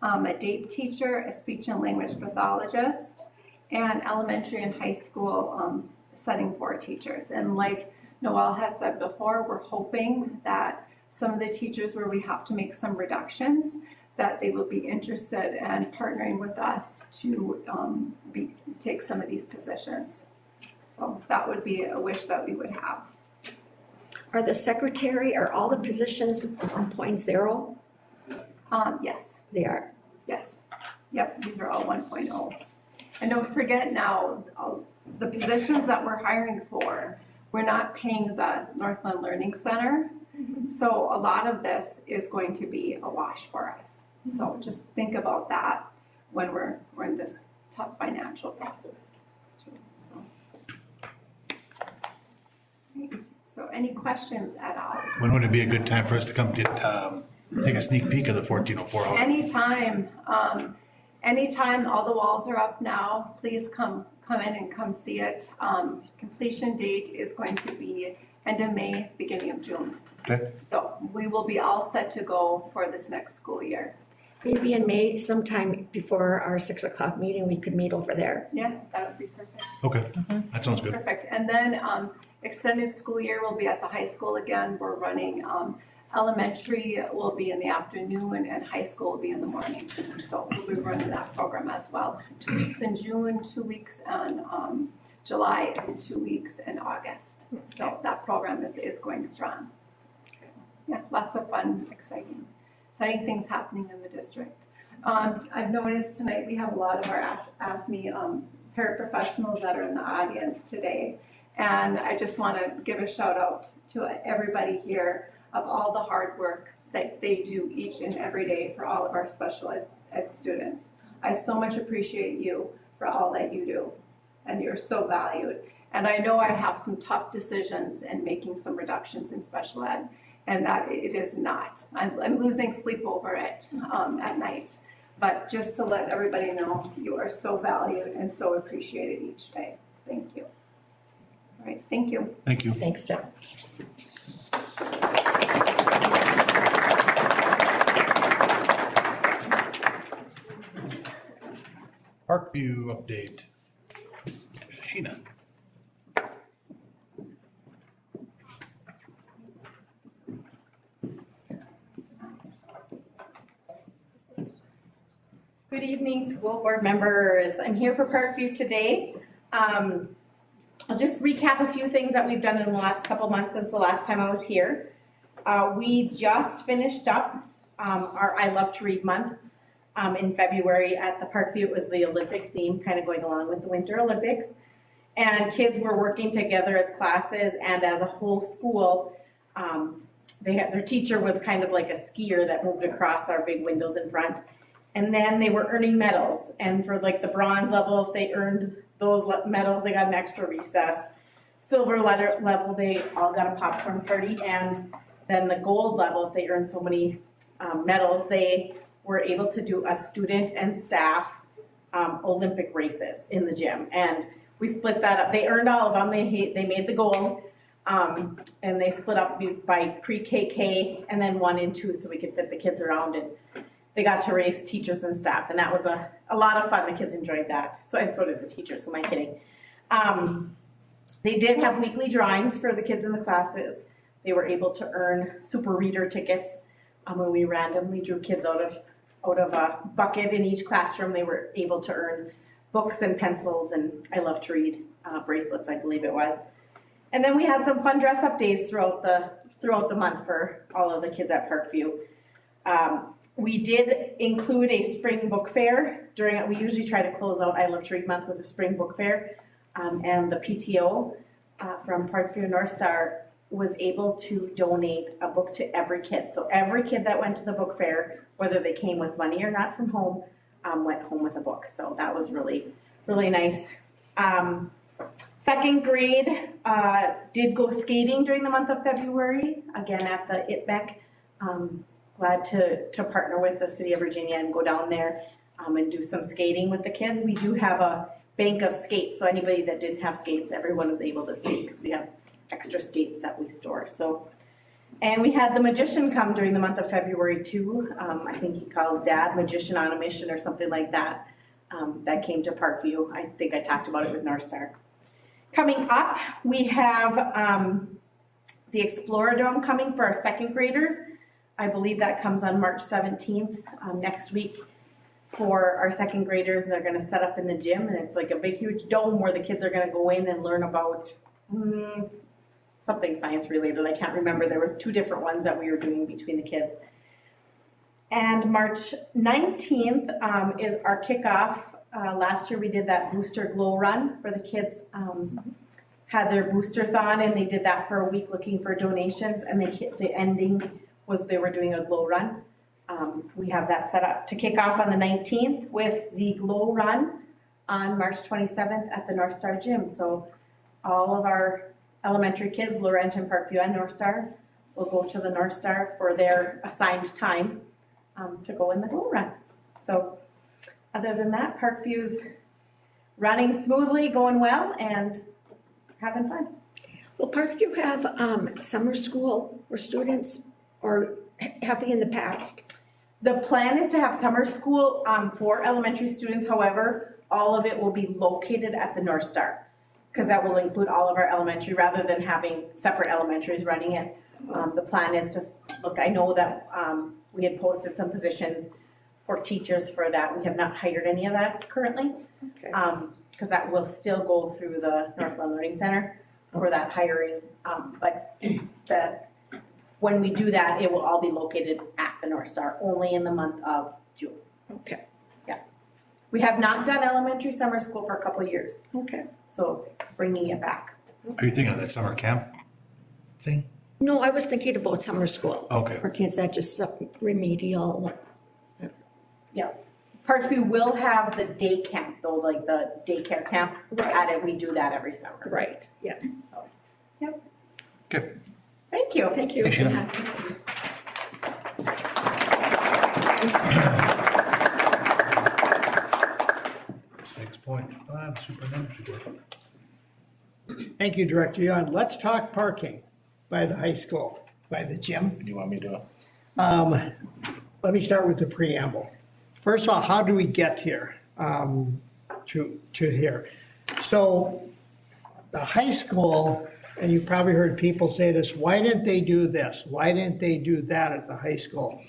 D: a DAPE teacher, a speech and language pathologist, and elementary and high school setting 4 teachers. And like Noelle has said before, we're hoping that some of the teachers where we have to make some reductions, that they will be interested in partnering with us to take some of these positions. So that would be a wish that we would have.
B: Are the secretary, are all the positions 1.0?
D: Yes.
B: They are.
D: Yes. Yep, these are all 1.0. And don't forget now, the positions that we're hiring for, we're not paying the Northland Learning Center. So a lot of this is going to be a wash for us. So just think about that when we're in this tough financial process. So any questions at all?
A: When would it be a good time for us to come get, take a sneak peek of the 1404?
D: Anytime, anytime, all the walls are up now, please come in and come see it. Completion date is going to be end of May, beginning of June.
A: Okay.
D: So we will be all set to go for this next school year.
B: Maybe in May, sometime before our 6 o'clock meeting, we could meet over there.
D: Yeah, that would be perfect.
A: Okay, that sounds good.
D: Perfect. And then extended school year will be at the high school again. We're running elementary will be in the afternoon and high school will be in the morning. So we'll be running that program as well. 2 weeks in June, 2 weeks in July, and 2 weeks in August. So that program is going strong. Yeah, lots of fun, exciting things happening in the district. I've noticed tonight we have a lot of our ASME paraprofessionals that are in the audience today. And I just want to give a shout out to everybody here of all the hard work that they do each and every day for all of our special ed students. I so much appreciate you for all that you do, and you're so valued. And I know I have some tough decisions in making some reductions in special ed, and that it is not. I'm losing sleep over it at night. But just to let everybody know, you are so valued and so appreciated each day. Thank you. All right, thank you.
A: Thank you.
B: Thanks, Deb.
A: Parkview update. Sheena.
O: Good evening, school board members. I'm here for Parkview today. I'll just recap a few things that we've done in the last couple months since the last time I was here. We just finished up our I Love to Read month in February at the Parkview. It was the Olympic theme, kind of going along with the Winter Olympics. And kids were working together as classes and as a whole school. Their teacher was kind of like a skier that moved across our big windows in front. And then they were earning medals. And for like the bronze level, if they earned those medals, they got an extra recess. silver level, they all got a popcorn party, and then the gold level, if they earned so many medals, they were able to do a student and staff Olympic races in the gym. And we split that up. They earned all of them. They made the gold. And they split up by pre-KK and then 1 and 2 so we could fit the kids around, and they got to race teachers and staff, and that was a lot of fun. The kids enjoyed that. And so did the teachers, who am I kidding? They did have weekly drawings for the kids in the classes. They were able to earn super reader tickets. When we randomly drew kids out of a bucket in each classroom, they were able to earn books and pencils and I Love to Read bracelets, I believe it was. And then we had some fun dress-up days throughout the month for all of the kids at Parkview. We did include a spring book fair during it. We usually try to close out I Love to Read month with a spring book fair. And the PTO from Parkview North Star was able to donate a book to every kid. So every kid that went to the book fair, whether they came with money or not from home, went home with a book. So that was really, really nice. Second grade did go skating during the month of February, again at the ITMEC. Glad to partner with the City of Virginia and go down there and do some skating with the kids. We do have a bank of skates, so anybody that didn't have skates, everyone was able to skate because we have extra skates that we store. So, and we had the magician come during the month of February too. I think he calls Dad Magician on a Mission or something like that. That came to Parkview. I think I talked about it with North Star. Coming up, we have the Exploradome coming for our second graders. I believe that comes on March 17th, next week for our second graders. They're gonna set up in the gym, and it's like a big, huge dome where the kids are gonna go in and learn about something science related. I can't remember. There was 2 different ones that we were doing between the kids. And March 19th is our kickoff. Last year we did that booster glow run where the kids had their booster-thon, and they did that for a week looking for donations, and the ending was they were doing a glow run. We have that set up to kick off on the 19th with the glow run on March 27th at the North Star Gym. So all of our elementary kids, Laurentian, Parkview, and North Star, will go to the North Star for their assigned time to go in the glow run. So other than that, Parkview's running smoothly, going well, and having fun.
B: Will Parkview have summer school for students, or have they in the past?
O: The plan is to have summer school for elementary students. However, all of it will be located at the North Star, because that will include all of our elementary rather than having separate elementaries running it. The plan is to look, I know that we had posted some positions for teachers for that. We have not hired any of that currently.
B: Okay.
O: Because that will still go through the Northland Learning Center for that hiring. But when we do that, it will all be located at the North Star, only in the month of June.
B: Okay.
O: Yeah. We have not done elementary summer school for a couple of years.
B: Okay.
O: So bringing it back.
A: Are you thinking of that summer camp thing?
B: No, I was thinking about summer school.
A: Okay.
B: For kids that just remedial.
O: Yeah. Parkview will have the day camp though, like the daycare camp. At it, we do that every summer.
B: Right, yeah.
O: So, yep.
A: Okay.
O: Thank you.
B: Thank you.
A: Thanks, Sheila. .5 superintendent's report.
H: Thank you, Director Yuan. Let's talk parking by the high school, by the gym.
P: You want me to?
H: Let me start with the preamble. First of all, how do we get here, to here? So the high school, and you probably heard people say this, why didn't they do this? Why didn't they do that at the high school?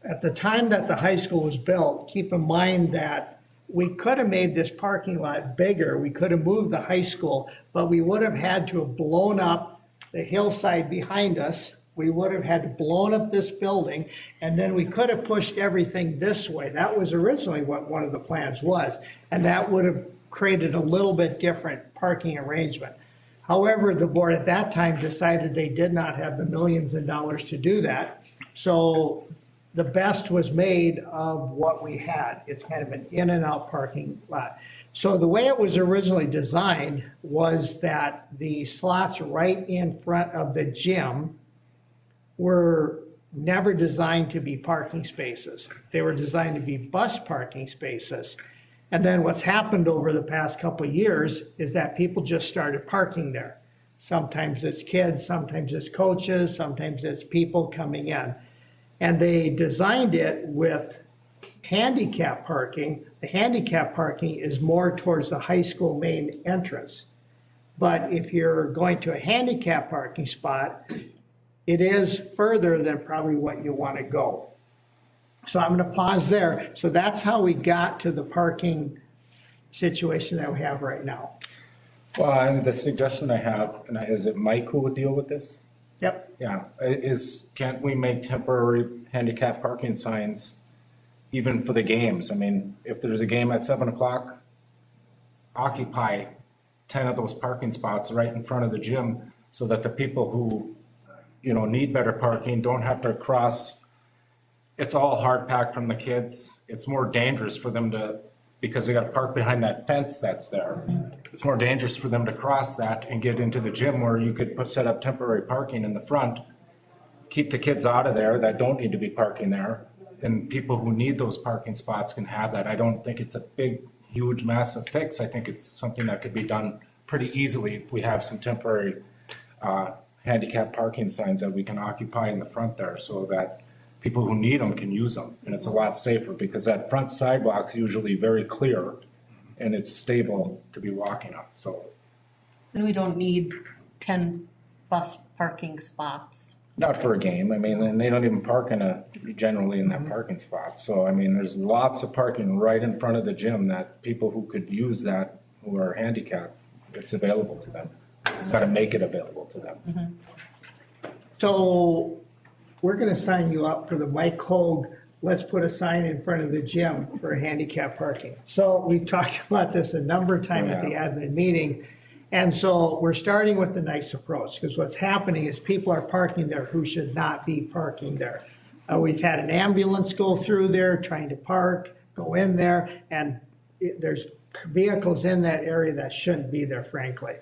H: At the time that the high school was built, keep in mind that we could have made this parking lot bigger. We could have moved the high school, but we would have had to have blown up the hillside behind us. We would have had to blown up this building, and then we could have pushed everything this way. That was originally what one of the plans was, and that would have created a little bit different parking arrangement. However, the board at that time decided they did not have the millions of dollars to do that. So the best was made of what we had. It's kind of an in and out parking lot. So the way it was originally designed was that the slots right in front of the gym were never designed to be parking spaces. They were designed to be bus parking spaces. And then what's happened over the past couple of years is that people just started parking there. Sometimes it's kids, sometimes it's coaches, sometimes it's people coming in. And they designed it with handicap parking. The handicap parking is more towards the high school main entrance. But if you're going to a handicap parking spot, it is further than probably what you want to go. So I'm going to pause there. So that's how we got to the parking situation that we have right now.
P: Well, and the suggestion I have, and is it Mike who would deal with this?
H: Yep.
P: Yeah, can't we make temporary handicap parking signs even for the games? I mean, if there's a game at 7 o'clock, occupy 10 of those parking spots right in front of the gym so that the people who, need better parking don't have to cross. It's all hard packed from the kids. It's more dangerous for them because they got to park behind that fence that's there. It's more dangerous for them to cross that and get into the gym where you could set up temporary parking in the front, keep the kids out of there that don't need to be parking there, and people who need those parking spots can have that. I don't think it's a big, huge, massive fix. I think it's something that could be done pretty easily if we have some temporary handicap parking signs that we can occupy in the front there so that people who need them can use them. And it's a lot safer because that front sidewalk's usually very clear and it's stable to be walking on, so.
E: And we don't need 10 bus parking spots.
P: Not for a game, I mean, and they don't even park generally in that parking spot. So, I mean, there's lots of parking right in front of the gym that people who could use that, who are handicapped, it's available to them. It's gotta make it available to them.
H: So we're gonna sign you up for the Mike Hogue, let's put a sign in front of the gym for handicap parking. So we've talked about this a number of times at the admin meeting. And so we're starting with the nice approach, because what's happening is people are parking there who should not be parking there. We've had an ambulance go through there trying to park, go in there, and there's vehicles in that area that shouldn't be there, frankly.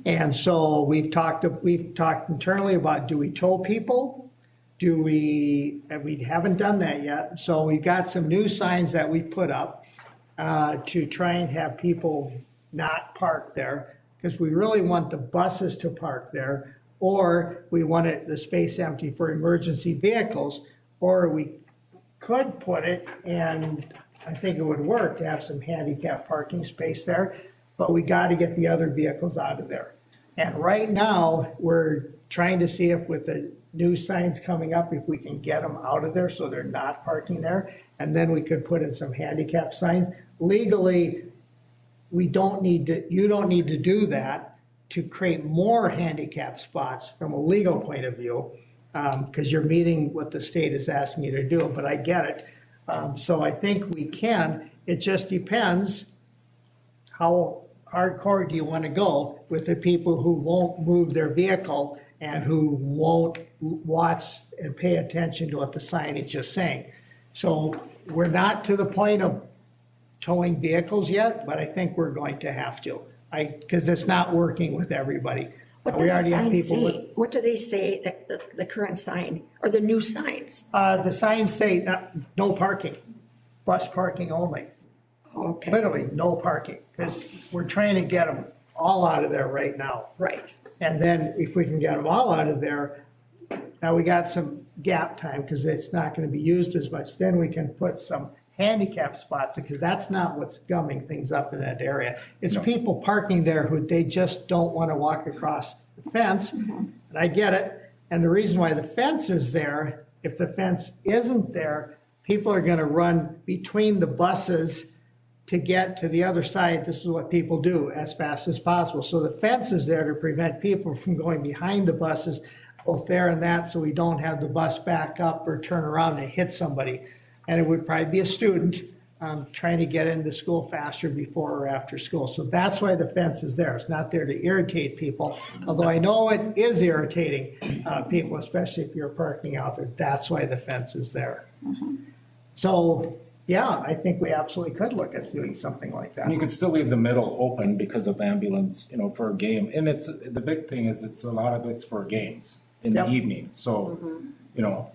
H: And so we've talked internally about, do we tow people? We haven't done that yet. So we got some new signs that we put up to try and have people not park there, because we really want the buses to park there, or we want the space empty for emergency vehicles, or we could put it, and I think it would work to have some handicap parking space there, but we got to get the other vehicles out of there. And right now, we're trying to see if with the new signs coming up, if we can get them out of there so they're not parking there. And then we could put in some handicap signs. Legally, you don't need to do that to create more handicap spots from a legal point of view, because you're meeting what the state is asking you to do, but I get it. So I think we can. It just depends how hardcore do you want to go with the people who won't move their vehicle and who won't watch and pay attention to what the signage is saying. So we're not to the point of towing vehicles yet, but I think we're going to have to. Because it's not working with everybody.
B: What
H: We
B: does the
H: already have
B: sign
H: people
B: say? What do they say, the current sign, or the new signs?
H: The signs say no parking, bus parking only.
B: Okay.
H: Literally, no parking, because we're trying to get them all out of there right now.
B: Right.
H: And then if we can get them all out of there, now we got some gap time because it's not going to be used as much. Then we can put some handicap spots, because that's not what's gumming things up in that area. It's people parking there who they just don't want to walk across the fence. And I get it. And the reason why the fence is there, if the fence isn't there, people are going to run between the buses to get to the other side. This is what people do as fast as possible. So the fence is there to prevent people from going behind the buses, both there and that, so we don't have the bus back up or turn around and hit somebody. And it would probably be a student trying to get into school faster before or after school. So that's why the fence is there. It's not there to irritate people, although I know it is irritating people, especially if you're parking out there. That's why the fence is there. So, yeah, I think we absolutely could look at doing something like that.
P: And you could still leave the middle open because of ambulance, you know, for a game. And it's, the big thing is it's a lot of it's for games in the
H: Yep.
P: evening. So, you know,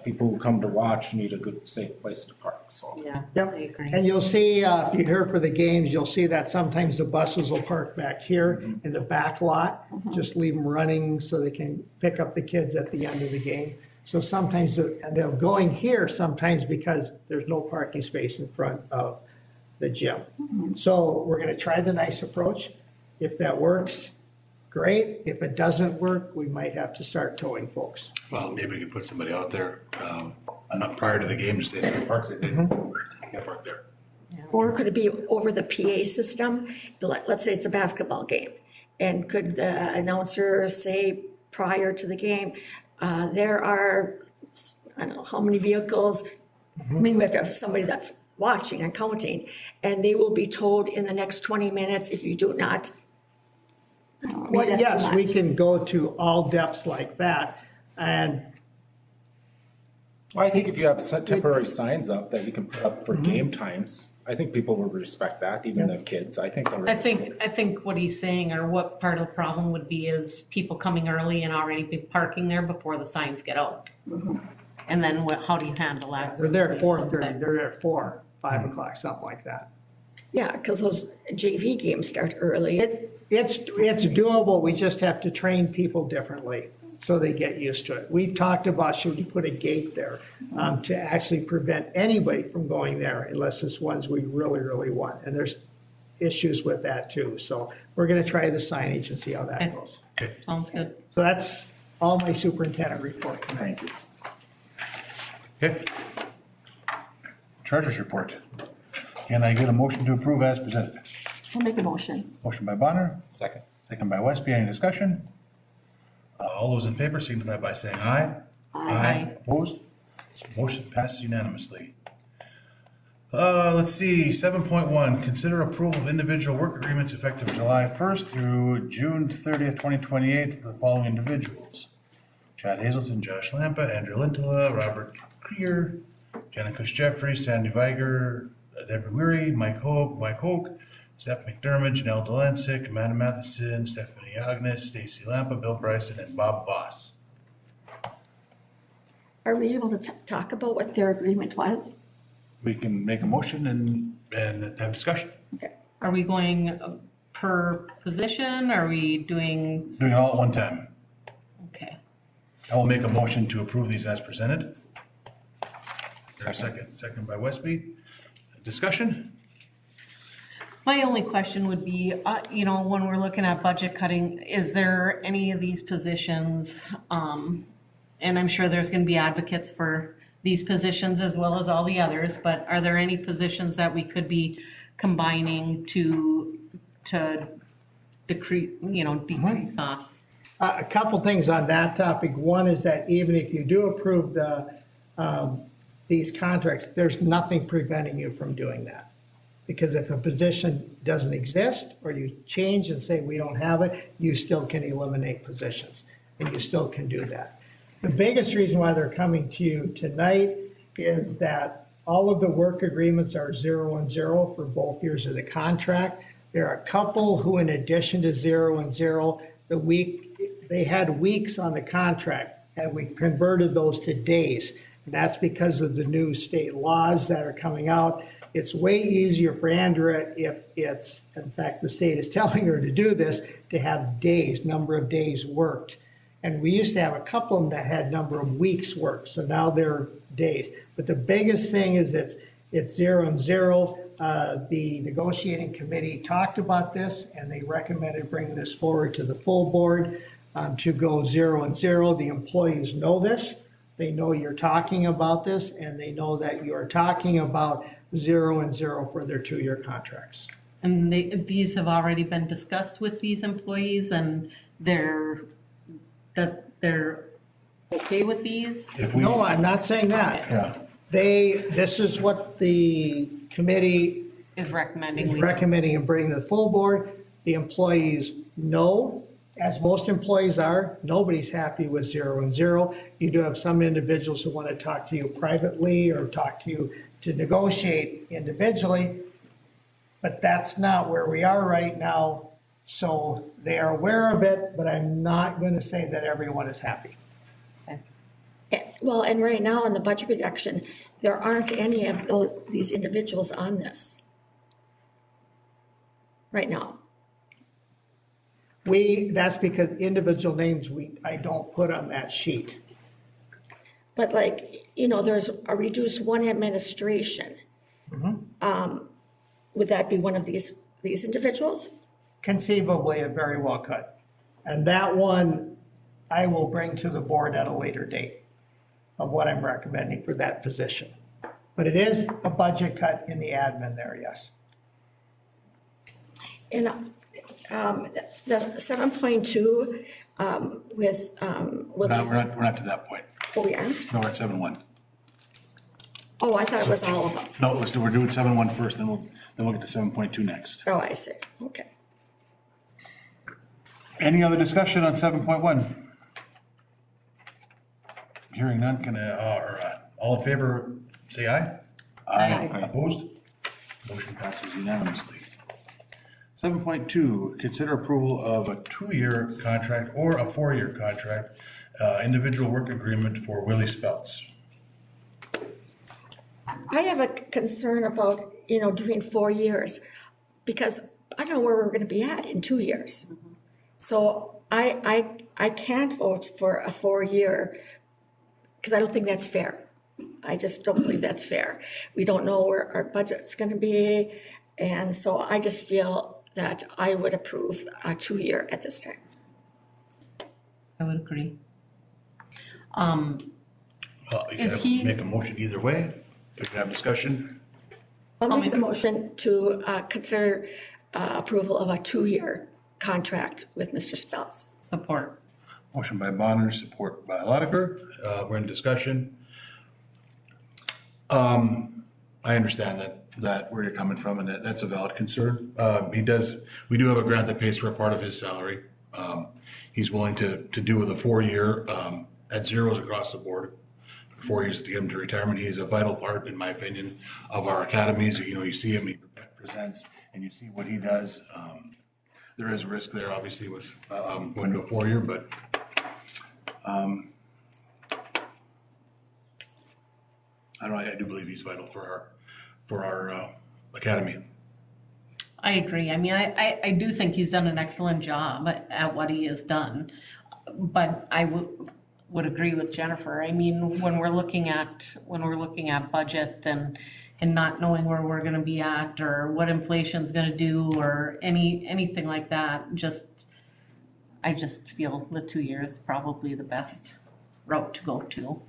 P: people who come to watch need a good, safe place to park, so.
K: Yeah,
H: Yep.
K: I agree.
H: And you'll see, if you're here for the games, you'll see that sometimes the buses will park back here in the back lot. Just leave them running so they can pick up the kids at the end of the game. So sometimes, and they're going here sometimes because there's no parking space in front of the gym. So we're gonna try the nice approach. If that works, great. If it doesn't work, we might have to start towing folks.
A: Well, maybe we could put somebody out there, not prior to the game, to say some parks they didn't, can't park there.
B: Or could it be over the PA system? Let's say it's a basketball game. And could the announcer say prior to the game, there are, I don't know, how many vehicles? I mean, we have to have somebody that's watching and counting, and they will be told in the next 20 minutes if you do not.
H: Well, yes, we can go to all depths like that. And
P: Well, I think if you have set temporary signs up that you can put up for game times, I think people would respect that, even the kids. I think they're.
E: I think what he's saying, or what part of the problem would be, is people coming early and already be parking there before the signs get out. And then how do you handle that?
H: they're there at 4:30, they're there at 4, 5 o'clock, something like that.
B: Yeah, because those JV games start early.
H: It's doable, we just have to train people differently so they get used to it. We've talked about, should we put a gate there to actually prevent anybody from going there unless it's ones we really, really want. And there's issues with that too. So we're gonna try the signage and see how that
E: Okay.
H: goes.
E: Sounds good.
H: So that's all my superintendent report tonight.
P: Thank you.
A: Okay. Treasurer's report. Can I get a motion to approve as presented?
B: I'll make a motion.
A: Motion by Bonner,
P: Second.
A: second by Westby. Any discussion? All those in favor signify by saying aye.
E: Aye.
A: Opposed? Motion passes unanimously. Let's see, 7.1, consider approval of individual work agreements effective July 1st through June 30th, 2028 for the following individuals: Chad Hazelton, Josh Lampa, Andrew Lintela, Robert Krier, Jenna Kush Jeffries, Sandy Viger, Deborah Weary, Mike Hoke, Steph McDermott, Janelle Delancic, Amanda Matheson, Stephanie Agnes, Stacy Lampa, Bill Bryson, and Bob Voss.
B: Are we able to talk about what their agreement was?
A: We can make a motion and have discussion.
B: Okay.
E: Are we going per position? Are we doing,
A: Doing it all at one time.
E: okay.
A: I will make a motion to approve these as presented. Is there a second? Second by Westby. Discussion?
E: My only question would be, you know, when we're looking at budget cutting, is there any of these positions, and I'm sure there's gonna be advocates for these positions as well as all the others, but are there any positions that we could be combining to decrease costs?
H: A couple things on that topic. One is that even if you do approve these contracts, there's nothing preventing you from doing that. Because if a position doesn't exist, or you change and say we don't have it, you still can eliminate positions, and you still can do that. The biggest reason why they're coming to you tonight is that all of the work agreements are 0 and 0 for both years of the contract. There are a couple who, in addition to 0 and 0, they had weeks on the contract, and we converted those to days. And that's because of the new state laws that are coming out. It's way easier for Andrea, if it's, in fact, the state is telling her to do this, to have days, number of days worked. And we used to have a couple of them that had number of weeks worked, so now they're days. But the biggest thing is it's 0 and 0. The negotiating committee talked about this, and they recommended bringing this forward to the full board to go 0 and 0. The employees know this. They know you're talking about this, and they know that you're talking about 0 and 0 for their 2-year contracts.
E: And these have already been discussed with these employees, and they're okay with these?
A: If we,
H: No, I'm not saying that.
A: yeah,
H: this is what the committee
E: Is recommending.
H: is
E: we-
H: recommending and bringing to the full board. The employees know, as most employees are, nobody's happy with 0 and 0. You do have some individuals who want to talk to you privately or talk to you to negotiate individually, but that's not where we are right now. So they are aware of it, but I'm not going to say that everyone is happy.
B: Well, and right now in the budget reduction, there aren't any of these individuals on this. Right now.
H: That's because individual names I don't put on that sheet.
B: But like, there's a reduced one administration. Would that be one of these individuals?
H: Conceivably, it very well could. And that one, I will bring to the board at a later date of what I'm recommending for that position. But it is a budget cut in the admin there, yes.
B: And the 7.2 with.
A: We're not to that point.
B: Oh, we are?
A: No, we're at 7.1.
B: Oh, I thought it was all of them.
A: No, we're doing 7.1 first, then we'll get to 7.2 next.
B: Oh, I see, okay.
A: Any other discussion on 7.1? Hearing none, all in favor, say aye.
B: Aye.
A: Opposed? Motion passes unanimously. 7.2, consider approval of a 2-year contract or a 4-year contract, individual work agreement for Willie Speltz.
B: I have a concern about, doing 4 years, because I don't know where we're gonna be at in 2 years. So I can't vote for a 4-year, because I don't think that's fair. I just don't believe that's fair. We don't know where our budget's gonna be, and so I just feel that I would approve a 2-year at this time.
E: I would agree.
A: Well, you
E: Is
A: can
E: he-
A: make a motion either way. We can have discussion.
B: I'll make a motion to consider approval of a 2-year contract with Mr. Speltz.
E: Support.
A: Motion by Bonner, support by Lotiger. We're in discussion. I understand that where you're coming from, and that's a valid concern. We do have a grant that pays for a part of his salary. He's willing to do with a 4-year at zeros across the board. For 4 years to get him to retirement. He is a vital part, in my opinion, of our academies. You see him, he presents, and you see what he does. There is risk there, obviously, with going to a 4-year, but I do believe he's vital for our academy.
E: I agree. I mean, I do think he's done an excellent job at what he has done. But I would agree with Jennifer. I mean, when we're looking at budget and not knowing where we're gonna be at or what inflation's gonna do or anything like that, I just feel the 2 years is probably the best route to go to.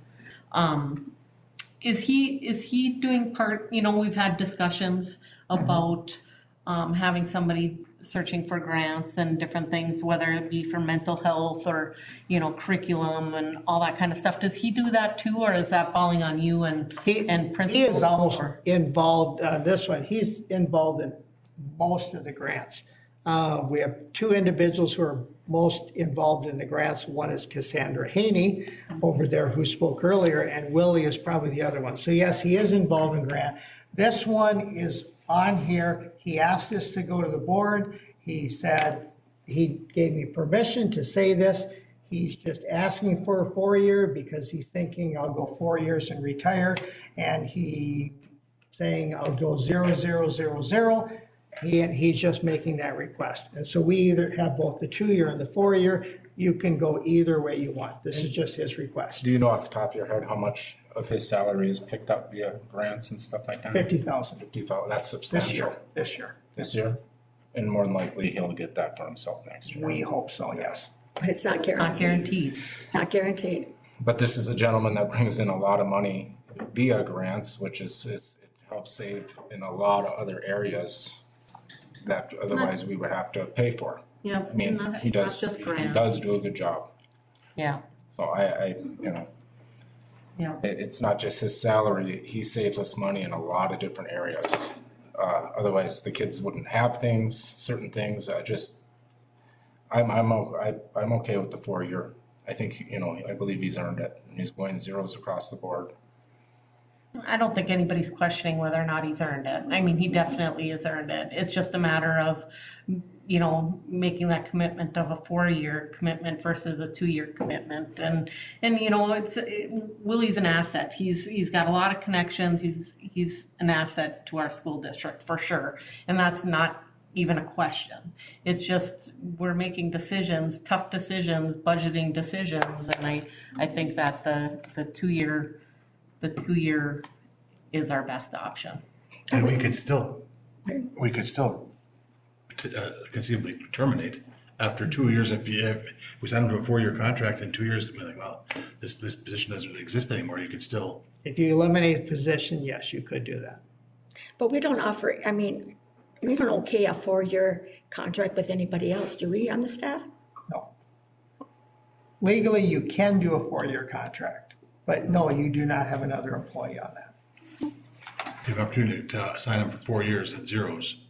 E: Is he doing we've had discussions about having somebody searching for grants and different things, whether it be for mental health or, curriculum and all that kind of stuff. Does he do that too, or is that falling on you and principals?
H: He is almost
E: or-
H: involved, this one, he's involved in most of the grants. We have 2 individuals who are most involved in the grants. One is Cassandra Haney over there who spoke earlier, and Willie is probably the other one. So yes, he is involved in grant. This one is on here. He asked us to go to the board. He said, he gave me permission to say this. He's just asking for a 4-year because he's thinking I'll go 4 years and retire. And he saying I'll go 0, 0, 0, 0. He's just making that request. And so we either have both the 2-year and the 4-year. You can go either way you want. This is just his request.
P: Do you know off the top of your head how much of his salary is picked up via grants and stuff like that?
H: 50,000
P: 50,000, that's
H: this
P: substantial.
H: year, this year.
P: This year? And more than likely, he'll get that for himself next year.
H: We hope so, yes.
B: But it's not guaranteed. It's not guaranteed.
P: But this is a gentleman that brings in a lot of money via grants, which it helps save in a lot of other areas that otherwise we would have to pay for.
E: Yeah,
P: I mean,
E: not
P: he does
E: just
P: do
E: grants.
P: a good job.
E: Yeah.
P: So I
E: Yeah.
P: It's not just his salary, he saves us money in a lot of different areas. Otherwise, the kids wouldn't have things, certain things, I'm okay with the 4-year. I think, I believe he's earned it, and he's going zeros across the board.
E: I don't think anybody's questioning whether or not he's earned it. I mean, he definitely has earned it. It's just a matter of, making that commitment of a 4-year commitment versus a 2-year commitment. And Willie's an asset. He's got a lot of connections. He's an asset to our school district for sure. And that's not even a question. It's just, we're making decisions, tough decisions, budgeting decisions. And I think that the 2-year is our best option.
A: And we could still conceivably terminate after 2 years. If we sign them to a 4-year contract, in 2 years, we're like, well, this position doesn't exist anymore. You could still.
H: If you eliminate a position, yes, you could do that.
B: But we don't offer, we don't okay a 4-year contract with anybody else, do we, on the staff?
H: No. Legally, you can do a 4-year contract, but no, you do not have another employee on that.
A: You have an opportunity to sign them for 4 years at zeros.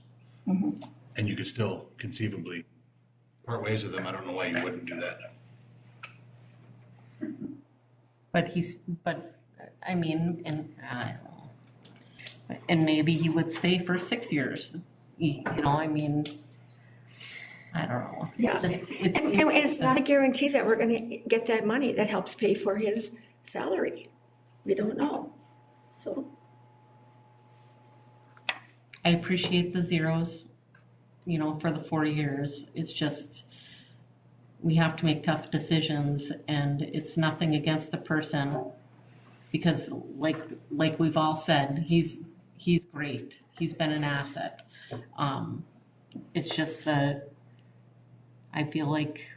A: And you could still conceivably part ways with them. I don't know why you wouldn't do that.
E: And maybe he would stay for 6 years, I don't know.
B: Yeah, and it's not a guarantee that we're gonna get that money that helps pay for his salary. We don't know, so.
E: I appreciate the zeros, for the 4 years. It's just, we have to make tough decisions, and it's nothing against the person. Because like we've all said, he's great. He's been an asset. It's just that I feel like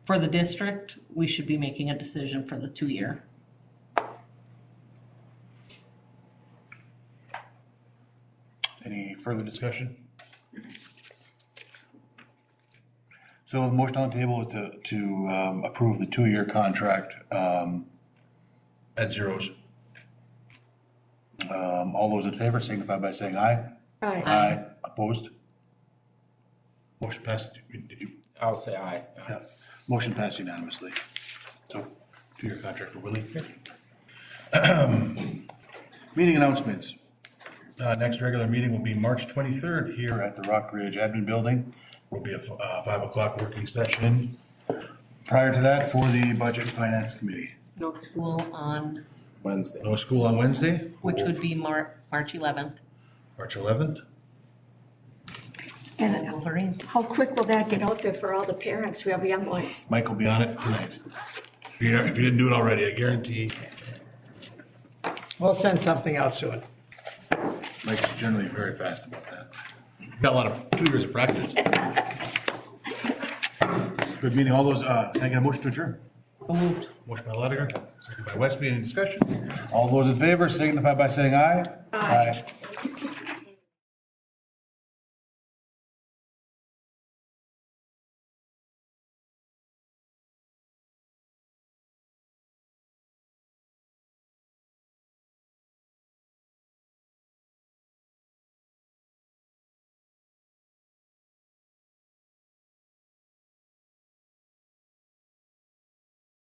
E: for the district, we should be making a decision for the 2-year.
A: Any further discussion? So the motion on the table is to approve the 2-year contract at zeros. All those in favor signify by saying aye.
B: Aye.
A: Aye. Opposed? Motion passed.
P: I'll say aye.
A: Yeah. Motion passed unanimously. So 2-year contract for Willie. Meeting announcements. Next regular meeting will be March 23rd here at the Rock Ridge Admin Building. Will be a 5 o'clock working session. Prior to that, for the Budget and Finance Committee.
E: No school on,
P: Wednesday.
A: No school on Wednesday?
E: which would be March 11th.
A: March 11th?
B: And
E: Wolverine.
B: how quick will that get out there for all the parents who have young ones?
A: Mike will be on it tonight. If you didn't do it already, I guarantee
H: We'll send something out soon.
A: Mike's generally very fast about that. He's got a lot of 2 years of practice. Good meeting. All those, can I get a motion to adjourn?
E: So moved.
A: Motion by Lediger, second by Westby. Any discussion? All those in favor signify by saying aye. Aye.